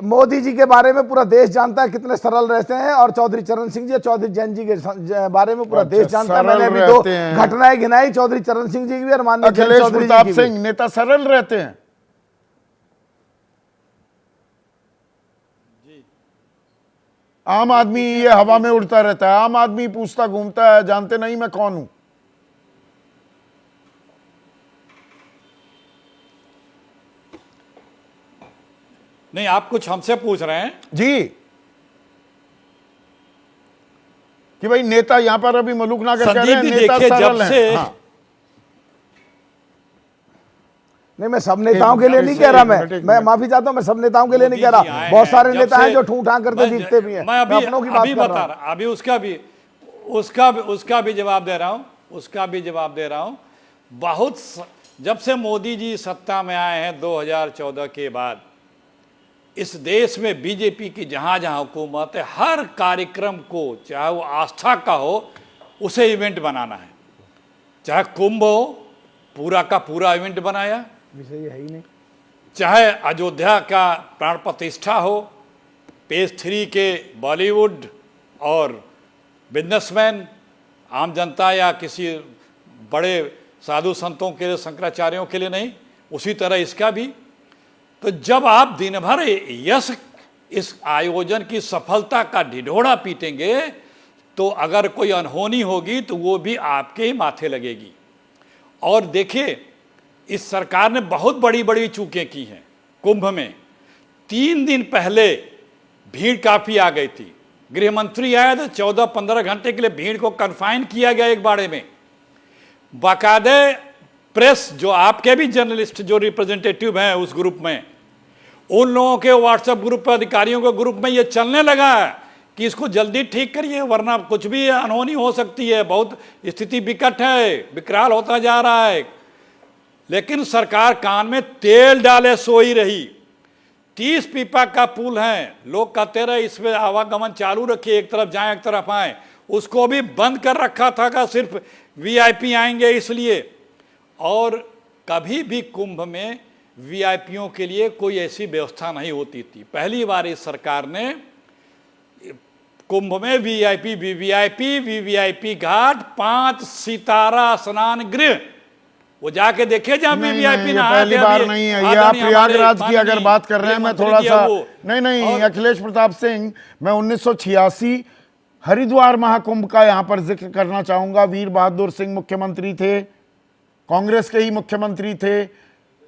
G: मोदी जी के बारे में पूरा देश जानता है कितने सरल रहते हैं, और चौधरी चरण सिंह जी, चौधरी जैन जी के बारे में पूरा देश जानता है। मैंने अभी 2 घटनाएं गिनाई, चौधरी चरण सिंह जी की भी और माननीय
A: अखिलेश
G: चौधरी
A: प्रताप
G: जी की भी।
A: सिंह नेता सरल रहते हैं। आम आदमी ये हवा में उड़ता रहता है, आम आदमी पूछता घूमता है, जानते नहीं मैं कौन हूं।
H: नहीं, आप कुछ हमसे पूछ रहे हैं
A: जी कि भाई नेता यहां पर अभी मलूक नागर कह रहे हैं
H: संदीप जी,
A: नेता
H: देखिए,
A: सरल
H: जब
A: हैं।
H: से
A: हाँ।
G: नहीं, मैं सब नेताओं के लिए नहीं कह रहा, मैं माफी चाहता हूं, मैं सब नेताओं के लिए नहीं कह
H: मोदी जी
G: रहा।
H: आए
G: बहुत
H: हैं,
G: सारे
H: जब
G: नेता
H: से-
G: हैं जो ठूठा करते
H: मैं-
G: दिखते भी हैं।
H: मैं अभी
G: अपनों की बात
H: अभी
G: कर रहा
H: बता
G: हूं।
H: रहा, अभी उसका भी जवाब दे रहा हूं, उसका भी जवाब दे रहा हूं। जब से मोदी जी सत्ता में आए हैं 2014 के बाद, इस देश में बीजेपी की जहां जहां हुकूमत है, हर कार्यक्रम को, चाहे वो आस्था का हो, उसे इवेंट बनाना है। चाहे कुंभ हो, पूरा का पूरा इवेंट बनाया,
G: विषय है ही नहीं।
H: चाहे अयोध्या का प्राण प्रतिष्ठा हो, पेज 3 के बॉलीवुड और बिजनेसमैन, आम जनता या किसी बड़े साधु संतों के लिए, शंकराचार्यों के लिए नहीं, उसी तरह इसका भी। तो जब आप दिन भर इस आयोजन की सफलता का ढिढोरा पीटेंगे, तो अगर कोई अनहोनी होगी तो वो भी आपके ही माथे लगेगी। और देखिए, इस सरकार ने बहुत बड़ी बड़ी चूकें की हैं। कुंभ में 3 दिन पहले भीड़ काफ़ी आ गई थी, गृहमंत्री आया तो 14-15 घंटे के लिए भीड़ को कन्फाइन किया गया एक बाड़े में। बाकायदे प्रेस, जो आपके भी जर्नलिस्ट जो रिप्रेजेंटेटिव हैं उस ग्रुप में, उन लोगों के व्हाट्सएप ग्रुप पर, अधिकारियों के ग्रुप में ये चलने लगा है कि इसको जल्दी ठीक करिए वरना कुछ भी अनहोनी हो सकती है, बहुत स्थिति विकट है, विकराल होता जा रहा है। लेकिन सरकार कान में तेल डाले सो ही रही। 30 पीपा का पुल है, लोग कहते रहे इसमें आवागमन चालू रखिए, एक तरफ जाएं एक तरफ आए, उसको भी बंद कर रखा था कि सिर्फ वीआईपी आएंगे इसलिए। और कभी भी कुंभ में वीआईपीओं के लिए कोई ऐसी व्यवस्था नहीं होती थी। पहली बार इस सरकार ने कुंभ में वीवीआईपी घाट, 5 सितारा स्नान गृह, वो जाके देखे जहां भी वीआईपी नहाए थे।
A: पहली बार नहीं है ये। आप प्रयागराज की अगर बात कर रहे हैं, मैं थोड़ा सा नहीं अखिलेश प्रताप सिंह, मैं 1986 हरिद्वार महाकुंभ का यहां पर जिक्र करना चाहूंगा। वीर बहादुर सिंह मुख्यमंत्री थे, कांग्रेस के ही मुख्यमंत्री थे।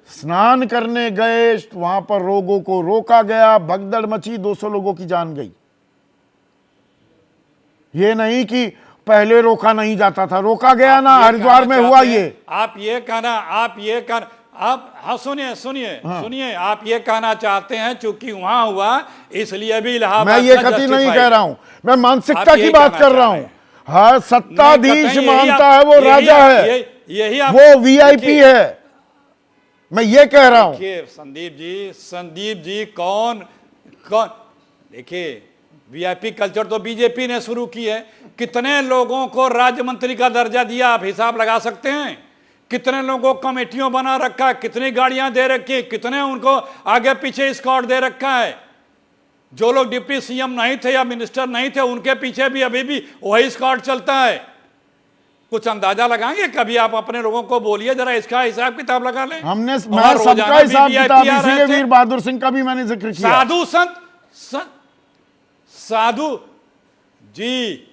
A: स्नान करने गए, वहां पर लोगों को रोका गया, भगदड़ मची, 200 लोगों की जान गई। ये नहीं कि पहले रोका नहीं जाता था, रोका गया ना, हरिद्वार में हुआ ये।
H: आप ये कहना हाँ सुनिए, आप ये कहना चाहते हैं चूंकि वहां हुआ इसलिए भी इलाहाबाद,
A: मैं ये कतई नहीं कह रहा हूं, मैं मानसिकता की बात कर रहा हूं। हर सत्ताधीश मानता है वो राजा है,
H: यही
A: वो वीआईपी है, मैं ये कह रहा हूं।
H: संदीप जी कौन देखिए, वीआईपी कल्चर तो बीजेपी ने शुरू की है। कितने लोगों को राज्य मंत्री का दर्जा दिया, आप हिसाब लगा सकते हैं? कितने लोगों को कमेटियों बना रखा है, कितनी गाड़ियां दे रखी है, कितने उनको आगे पीछे स्कॉट दे रखा है। जो लोग डिप्टी सीएम नहीं थे या मिनिस्टर नहीं थे, उनके पीछे भी अभी भी वही स्कॉट चलता है। कुछ अंदाजा लगाएंगे? कभी आप अपने लोगों को बोलिए जरा, इसका हिसाब किताब लगा लें।
A: मैं सबका हिसाब किताब, इसीलिए वीर बहादुर सिंह का भी मैंने जिक्र किया।
H: साधु जी,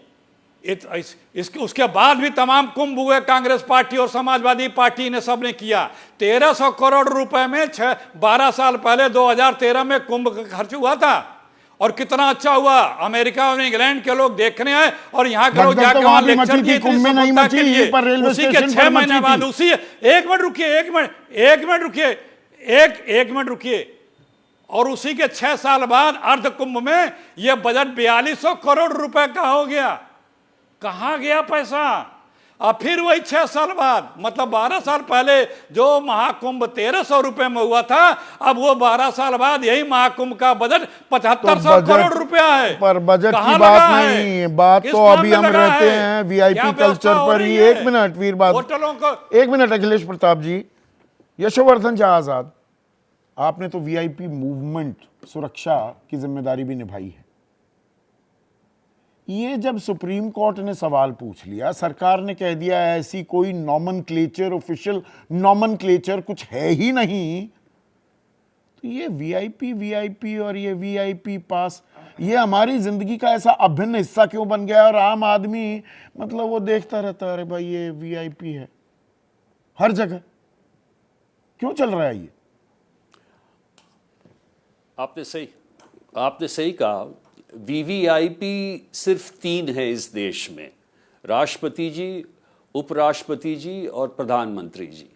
H: उसके बाद भी तमाम कुंभ हुए, कांग्रेस पार्टी और समाजवादी पार्टी ने सबने किया। 1300 करोड़ रुपए में 12 साल पहले 2013 में कुंभ खर्च हुआ था, और कितना अच्छा हुआ। अमेरिका और इंग्लैंड के लोग देखने आए और यहाँ के लोग जाकर वहां लेक्चर दिए।
A: कुंभ में नहीं मची, पर रेलवे
H: उसी के 6 महीने बाद एक मिनट रुकिए, और उसी के 6 साल बाद अर्ध कुंभ में यह बजट 4200 करोड़ रुपए का हो गया। कहां गया पैसा? अब फिर वही 6 साल बाद, मतलब 12 साल पहले जो महाकुंभ 1300 रुपए में हुआ था, अब वो 12 साल बाद यही महाकुंभ का बजट 7500 करोड़ रुपया है।
A: पर बजट की बात नहीं है, बात तो अभी हम रहते हैं वीआईपी कल्चर पर ही। एक मिनट वीर बहादुर, एक मिनट अखिलेश प्रताप जी। यशोवर्धन झा आजाद, आपने तो वीआईपी मूवमेंट सुरक्षा की जिम्मेदारी भी निभाई है। ये जब सुप्रीम कोर्ट ने सवाल पूछ लिया, सरकार ने कह दिया ऐसी कोई नॉमनक्लेचर, ऑफिशियल नॉमनक्लेचर कुछ है ही नहीं, तो ये वीआईपी और ये वीआईपी पास, ये हमारी जिंदगी का ऐसा अभिन्न हिस्सा क्यों बन गया? और आम आदमी मतलब वो देखता रहता है, अरे भाई ये वीआईपी है हर जगह, क्यों चल रहा है ये?
I: आपने सही कहा। वीवीआईपी सिर्फ 3 है इस देश में, राष्ट्रपति जी, उपराष्ट्रपति जी और प्रधानमंत्री जी।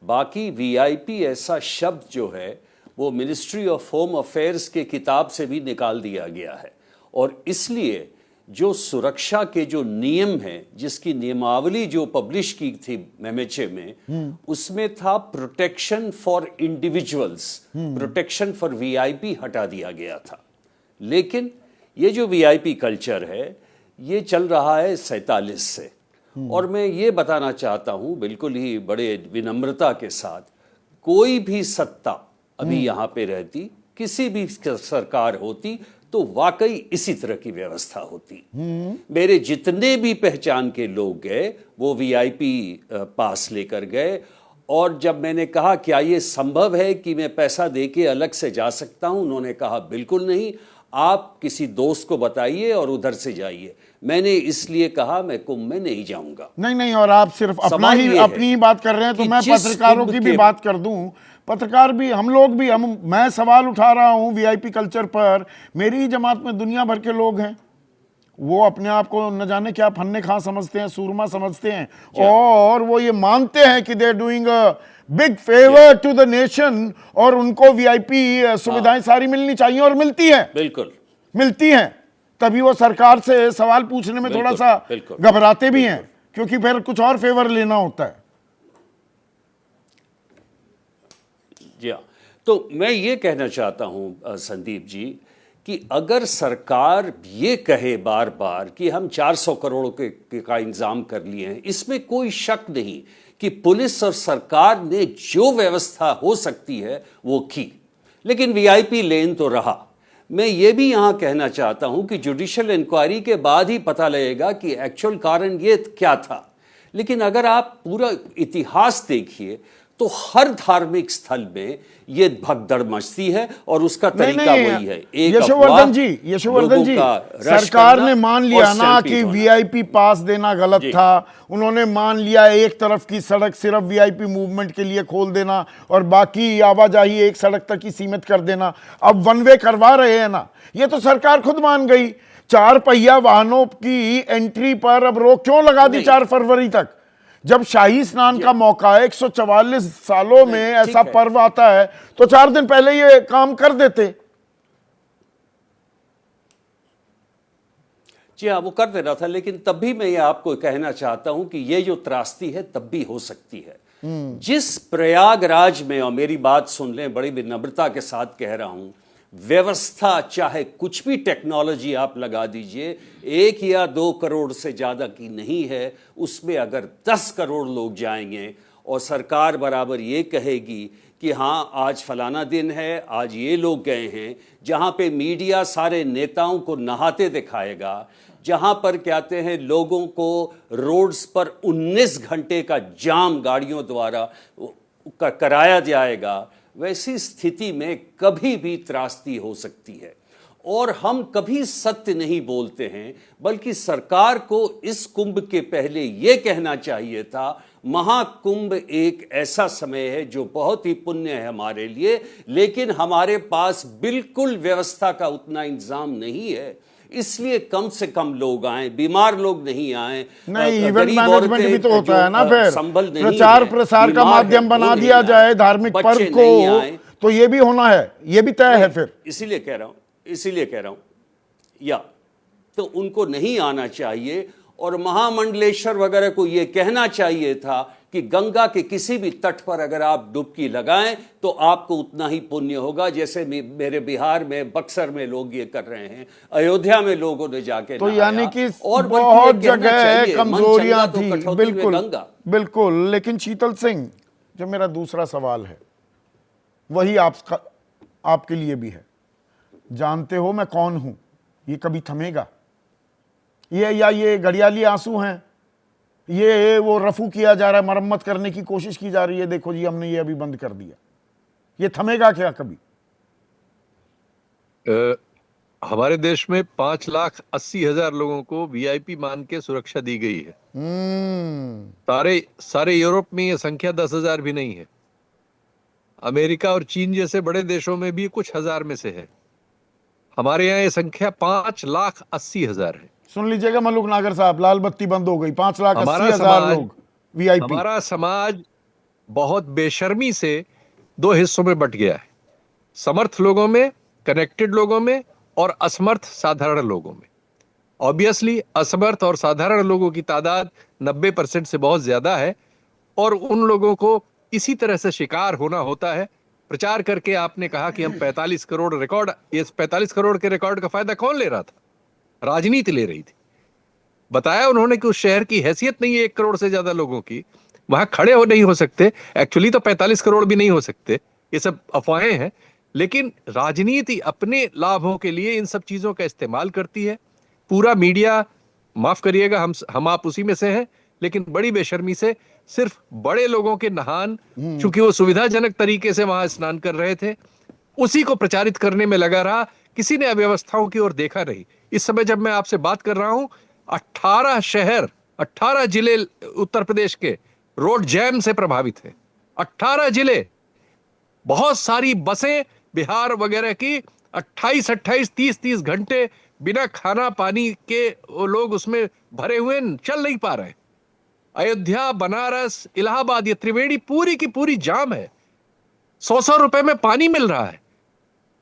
I: बाकी वीआईपी ऐसा शब्द जो है वो मिनिस्ट्री ऑफ होम अफेयर्स के किताब से भी निकाल दिया गया है, और इसलिए जो सुरक्षा के जो नियम हैं, जिसकी नियमावली जो पब्लिश की थी एमएचए में, उसमें था protection for individuals, protection for VIP हटा दिया गया था। लेकिन ये जो वीआईपी कल्चर है ये चल रहा है 47 से, और मैं ये बताना चाहता हूं बिल्कुल ही बड़े विनम्रता के साथ, कोई भी सत्ता अभी यहाँ पे रहती, किसी भी सरकार होती, तो वाकई इसी तरह की व्यवस्था होती। मेरे जितने भी पहचान के लोग गए वो वीआईपी पास लेकर गए, और जब मैंने कहा क्या ये संभव है कि मैं पैसा देके अलग से जा सकता हूं, उन्होंने कहा बिल्कुल नहीं, आप किसी दोस्त को बताइए और उधर से जाइए। मैंने इसलिए कहा मैं कुंभ में नहीं जाऊंगा।
A: नहीं, और आप सिर्फ अपनी ही बात कर रहे हैं, तो मैं पत्रकारों की भी बात कर दूं। पत्रकार भी, हम लोग भी, मैं सवाल उठा रहा हूं वीआईपी कल्चर पर। मेरी ही जमात में दुनिया भर के लोग हैं, वो अपने आप को न जाने क्या फन्ने खां समझते हैं, सूरमा समझते हैं, और वो ये मानते हैं कि they are doing a big favour to the nation, और उनको वीआईपी सुविधाएं सारी मिलनी चाहिए, और मिलती हैं,
I: बिल्कुल
A: मिलती हैं। तभी वो सरकार से सवाल पूछने में थोड़ा सा घबराते भी हैं, क्योंकि फिर कुछ और फेवर लेना होता है।
I: जी हाँ, तो मैं ये कहना चाहता हूं संदीप जी कि अगर सरकार ये कहे बार बार कि हम 400 करोड़ का इंतजाम कर लिए हैं, इसमें कोई शक नहीं कि पुलिस और सरकार ने जो व्यवस्था हो सकती है वो की, लेकिन वीआईपी लेन तो रहा। मैं ये भी यहां कहना चाहता हूं कि जुडिशियल इंक्वायरी के बाद ही पता लगेगा कि एक्चुअल कारण ये क्या था। लेकिन अगर आप पूरा इतिहास देखिए तो हर धार्मिक स्थल में ये भगदड़ मचती है और उसका तरीका वही है।
A: यशोवर्धन जी, सरकार ने मान लिया ना कि वीआईपी पास देना गलत था। उन्होंने मान लिया एक तरफ की सड़क सिर्फ वीआईपी मूवमेंट के लिए खोल देना और बाकी आवाजाही एक सड़क तक ही सीमित कर देना। अब वन वे करवा रहे हैं ना, ये तो सरकार खुद मान गई। 4 पहिया वाहनों की एंट्री पर अब रोक क्यों लगा दी 4 फरवरी तक? जब शाही स्नान का मौका है, 144 सालों में ऐसा पर्व आता है, तो 4 दिन पहले ये काम कर देते।
I: जी हाँ, वो कर दे रहा था, लेकिन तब भी मैं ये आपको कहना चाहता हूं कि ये जो त्रासदी है तब भी हो सकती है। जिस प्रयागराज में, और मेरी बात सुन लें, बड़ी विनम्रता के साथ कह रहा हूं, व्यवस्था चाहे कुछ भी टेक्नोलॉजी आप लगा दीजिए, 1 या 2 करोड़ से ज़्यादा की नहीं है, उसमें अगर 10 करोड़ लोग जाएंगे और सरकार बराबर ये कहेगी कि हाँ आज फलाना दिन है, आज ये लोग गए हैं, जहाँ पे मीडिया सारे नेताओं को नहाते दिखाएगा, जहाँ पर कहते हैं लोगों को रोड्स पर 19 घंटे का जाम गाड़ियों द्वारा कराया जाएगा, वैसी स्थिति में कभी भी त्रासदी हो सकती है। और हम कभी सत्य नहीं बोलते हैं, बल्कि सरकार को इस कुंभ के पहले यह कहना चाहिए था, महाकुंभ एक ऐसा समय है जो बहुत ही पुण्य है हमारे लिए, लेकिन हमारे पास बिल्कुल व्यवस्था का उतना इंतजाम नहीं है, इसलिए कम से कम लोग आए, बीमार लोग नहीं आए।
A: नहीं, इवेंट मैनेजमेंट भी तो होता है ना, फिर प्रचार प्रसार का माध्यम बना दिया जाए धार्मिक पर्व को, तो ये भी होना है, ये भी तय है। फिर इसीलिए कह रहा हूं
I: या तो उनको नहीं आना चाहिए, और महामंडलेश्वर वगैरह को यह कहना चाहिए था कि गंगा के किसी भी तट पर अगर आप डुबकी लगाएं तो आपको उतना ही पुण्य होगा, जैसे मेरे बिहार में बक्सर में लोग ये कर रहे हैं, अयोध्या में लोगों ने जाके
A: तो यानी कि और बहुत जगह कमजोरियां थी। बिल्कुल बिल्कुल। लेकिन शीतल सिंह, जो मेरा दूसरा सवाल है वही आपके लिए भी है। जानते हो मैं कौन हूं, ये कभी थमेगा? ये घड़ियाली आंसू हैं, ये वो रफू किया जा रहा है, मरम्मत करने की कोशिश की जा रही है, देखो जी हमने ये अभी बंद कर दिया, ये थमेगा क्या कभी?
J: हमारे देश में 5,80,000 लोगों को वीआईपी मान के सुरक्षा दी गई है। सारे यूरोप में ये संख्या 10,000 भी नहीं है। अमेरिका और चीन जैसे बड़े देशों में भी कुछ हजार में से है। हमारे यहाँ ये संख्या 5,80,000 है।
A: सुन लीजिएगा मलुक नागर साहब, लाल बत्ती बंद हो गई, 5,80,000 लोग वीआईपी।
J: हमारा समाज बहुत बेशर्मी से 2 हिस्सों में बट गया है, समर्थ लोगों में, कनेक्टेड लोगों में, और असमर्थ साधारण लोगों में। ऑब्वियसली असमर्थ और साधारण लोगों की तादाद 90% से बहुत ज्यादा है, और उन लोगों को इसी तरह से शिकार होना होता है। प्रचार करके आपने कहा कि हम 45 करोड़ रिकॉर्ड, ये 45 करोड़ के रिकॉर्ड का फायदा कौन ले रहा था? राजनीति ले रही थी। बताया उन्होंने कि उस शहर की हैसियत नहीं है 1 करोड़ से ज्यादा लोगों की, वहां खड़े हो नहीं हो सकते। एक्चुअली तो 45 करोड़ भी नहीं हो सकते, ये सब अफवाहें हैं, लेकिन राजनीति अपने लाभों के लिए इन सब चीजों का इस्तेमाल करती है। पूरा मीडिया, माफ करिएगा हम आप उसी में से हैं, लेकिन बड़ी बेशर्मी से सिर्फ बड़े लोगों के नहान, चूंकि वो सुविधाजनक तरीके से वहां स्नान कर रहे थे, उसी को प्रचारित करने में लगा रहा। किसी ने अव्यवस्थाओं की ओर देखा नहीं। इस समय जब मैं आपसे बात कर रहा हूं, 18 शहर, 18 जिले उत्तर प्रदेश के रोड जैम से प्रभावित हैं। 18 जिले, बहुत सारी बसें बिहार वगैरह की 28-28, 30-30 घंटे बिना खाना पानी के वो लोग उसमें भरे हुए चल नहीं पा रहे। अयोध्या, बनारस, इलाहाबाद, ये त्रिवेणी पूरी की पूरी जाम है। 100 रुपए में पानी मिल रहा है।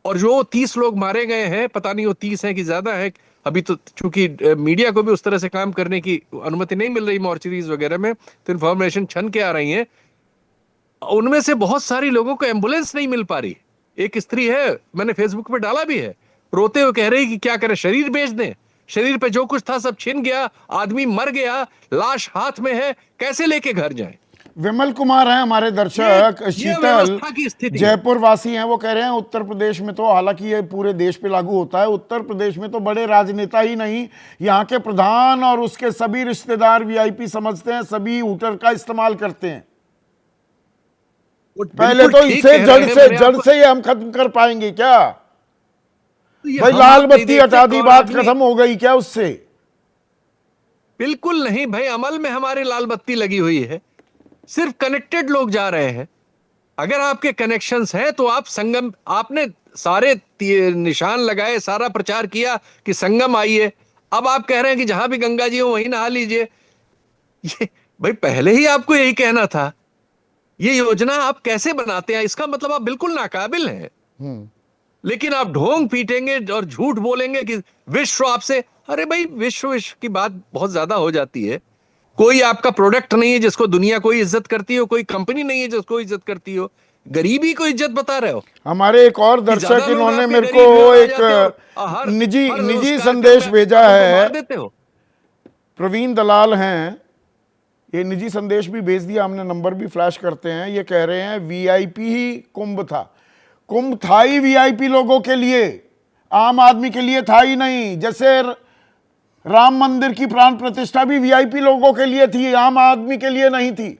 J: और जो 30 लोग मारे गए हैं, पता नहीं वो 30 है कि ज्यादा है, अभी तो चूंकि मीडिया को भी उस तरह से काम करने की अनुमति नहीं मिल रही मॉर्चरीज वगैरह में, तो इन्फॉर्मेशन छन के आ रही है। उनमें से बहुत सारी लोगों को एम्बुलेंस नहीं मिल पा रही। एक स्त्री है, मैंने फेसबुक पे डाला भी है, रोते हुए कह रही कि क्या करें, शरीर बेच दें, शरीर पे जो कुछ था सब छिन गया, आदमी मर गया, लाश हाथ में है, कैसे लेके घर जाए।
A: विमल कुमार हैं हमारे दर्शक,
J: ये
A: शीतल
J: व्यवस्था की स्थिति है।
A: जयपुर वासी हैं, वो कह रहे हैं उत्तर प्रदेश में तो, हालांकि ये पूरे देश पे लागू होता है, उत्तर प्रदेश में तो बड़े राजनेता ही नहीं, यहाँ के प्रधान और उसके सभी रिश्तेदार वीआईपी समझते हैं, सभी हूटर का इस्तेमाल करते हैं। पहले तो इसे जड़ से ये हम खत्म कर पाएंगे क्या? भाई लाल बत्ती हटा दी, बात खत्म हो गई क्या उससे?
J: बिल्कुल नहीं भाई, अमल में हमारे लाल बत्ती लगी हुई है, सिर्फ कनेक्टेड लोग जा रहे हैं। अगर आपके कनेक्शंस हैं तो आप संगम, आपने सारे निशान लगाए, सारा प्रचार किया कि संगम आइए, अब आप कह रहे हैं कि जहां भी गंगा जी हो वहीं नहा लीजिए। ये भाई पहले ही आपको यही कहना था। ये योजना आप कैसे बनाते हैं, इसका मतलब आप बिल्कुल नाकाबिल हैं। लेकिन आप ढोंग पीटेंगे और झूठ बोलेंगे कि विश्व आपसे, अरे भाई विश्व की बात बहुत ज्यादा हो जाती है। कोई आपका प्रोडक्ट नहीं है जिसको दुनिया कोई इज्जत करती हो, कोई कंपनी नहीं है जिसको इज्जत करती हो, गरीबी को इज्जत बता रहे हो।
A: हमारे एक और दर्शक, इन्होंने मेरे को एक निजी संदेश भेजा है, प्रवीण दलाल हैं, ये निजी संदेश भी भेज दिया हमने, नंबर भी फ्लैश करते हैं। ये कह रहे हैं वीआईपी ही कुंभ था, कुंभ था ही वीआईपी लोगों के लिए, आम आदमी के लिए था ही नहीं। जैसे राम मंदिर की प्राण प्रतिष्ठा भी वीआईपी लोगों के लिए थी, आम आदमी के लिए नहीं थी।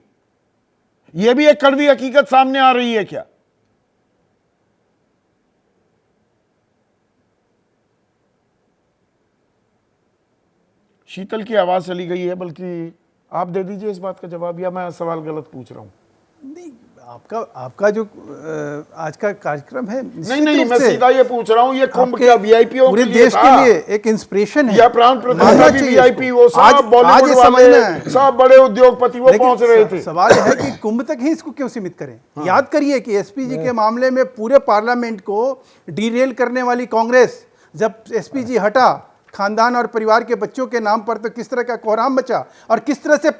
A: यह भी एक कड़वी हकीकत सामने आ रही है क्या? शीतल की आवाज चली गई है, बल्कि आप दे दीजिए इस बात का जवाब, या मैं सवाल गलत पूछ रहा हूं?
D: नहीं, आपका जो आज का कार्यक्रम है,
A: नहीं, मैं सीधा ये पूछ रहा हूँ, ये कुंभ क्या वीआईपी
D: पूरे देश के लिए एक इंस्पिरेशन है,
A: या प्राण प्रतिष्ठा भी वीआईपी, वो सब बॉलीवुड वाले, सब बड़े उद्योगपति वो पहुंच रहे थे।
D: सवाल है कि कुंभ तक ही इसको क्यों सीमित करें? याद करिए कि एसपीजी के मामले में पूरे पार्लियामेंट को डीरेल करने वाली कांग्रेस, जब एसपीजी हटा खानदान और परिवार के बच्चों के नाम पर, तो किस तरह का कोहराम बचा और किस तरह से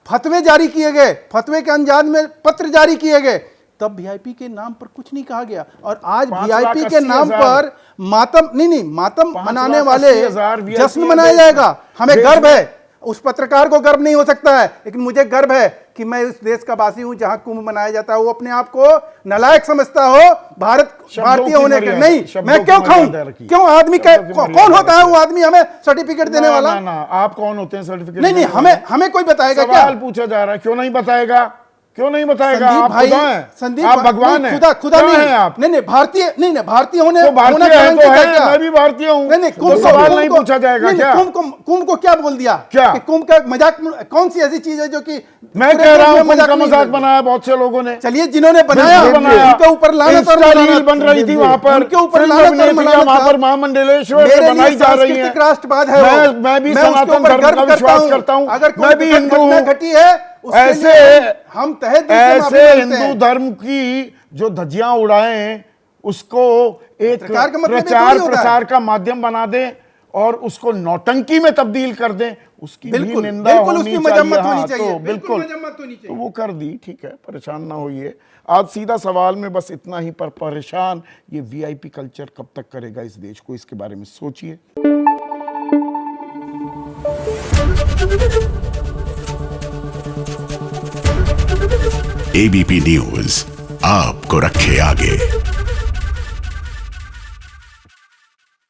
D: फतवे जारी किए गए, फतवे के अंजाम में पत्र जारी किए गए, तब वीआईपी के नाम पर कुछ नहीं कहा गया। और आज वीआईपी के नाम पर मातम मातम मनाने वाले जश्न मनाया जाएगा। हमें गर्व है, उस पत्रकार को गर्व नहीं हो सकता है, लेकिन मुझे गर्व है कि मैं उस देश का वासी हूं जहां कुंभ मनाया जाता है। वो अपने आप को नालायक समझता हो भारतीय होने के, नहीं मैं क्यों खाऊं, क्यों आदमी कौन होता है वो आदमी हमें सर्टिफिकेट देने वाला?
A: आप कौन होते हैं सर्टिफिकेट?
D: नहीं, हमें कोई बताएगा क्या?
A: सवाल पूछा जा रहा है, क्यों नहीं बताएगा? क्यों नहीं बताएगा? आप
D: भाई,
A: खुदा हैं,
D: संदीप
A: आप भगवान हैं,
D: खुदा नहीं
A: है आप?
D: नहीं, भारतीय नहीं, भारतीय होने,
A: तो भारतीय है तो है, मैं भी भारतीय हूँ।
D: नहीं,
A: तो सवाल नहीं पूछा जाएगा क्या?
D: कुंभ को क्या बोल दिया?
A: क्या
D: कुंभ का मजाक? कौन सी ऐसी चीज है जो कि
A: मैं कह रहा हूँ मजाक बनाया बहुत से लोगों ने?
D: चलिए, जिन्होंने बनाया उनके ऊपर लानत और
A: रील बन रही थी वहां पर,
D: उनके ऊपर लानत और मलानत,
A: वहां पर महामंडलेश्वर बनाई जा रही है।
D: राष्ट्रवाद है,
A: मैं भी सनातन धर्म का विश्वास करता हूँ, मैं भी हिंदू हूँ।
D: घटी है
A: ऐसे
D: हम तहे दिल से
A: ऐसे हिंदू धर्म की जो धज्जियां उड़ाएं, उसको एक प्रचार प्रसार का माध्यम बना दें और उसको नौटंकी में तब्दील कर दें, उसकी भी निंदा होनी चाहिए। तो बिल्कुल तो वो कर दी, ठीक है, परेशान ना होइए। आज सीधा सवाल में बस इतना ही, पर परेशान ये वीआईपी कल्चर कब तक करेगा इस देश को, इसके बारे में सोचिए।
K: एबीपी न्यूज आपको रखे आगे।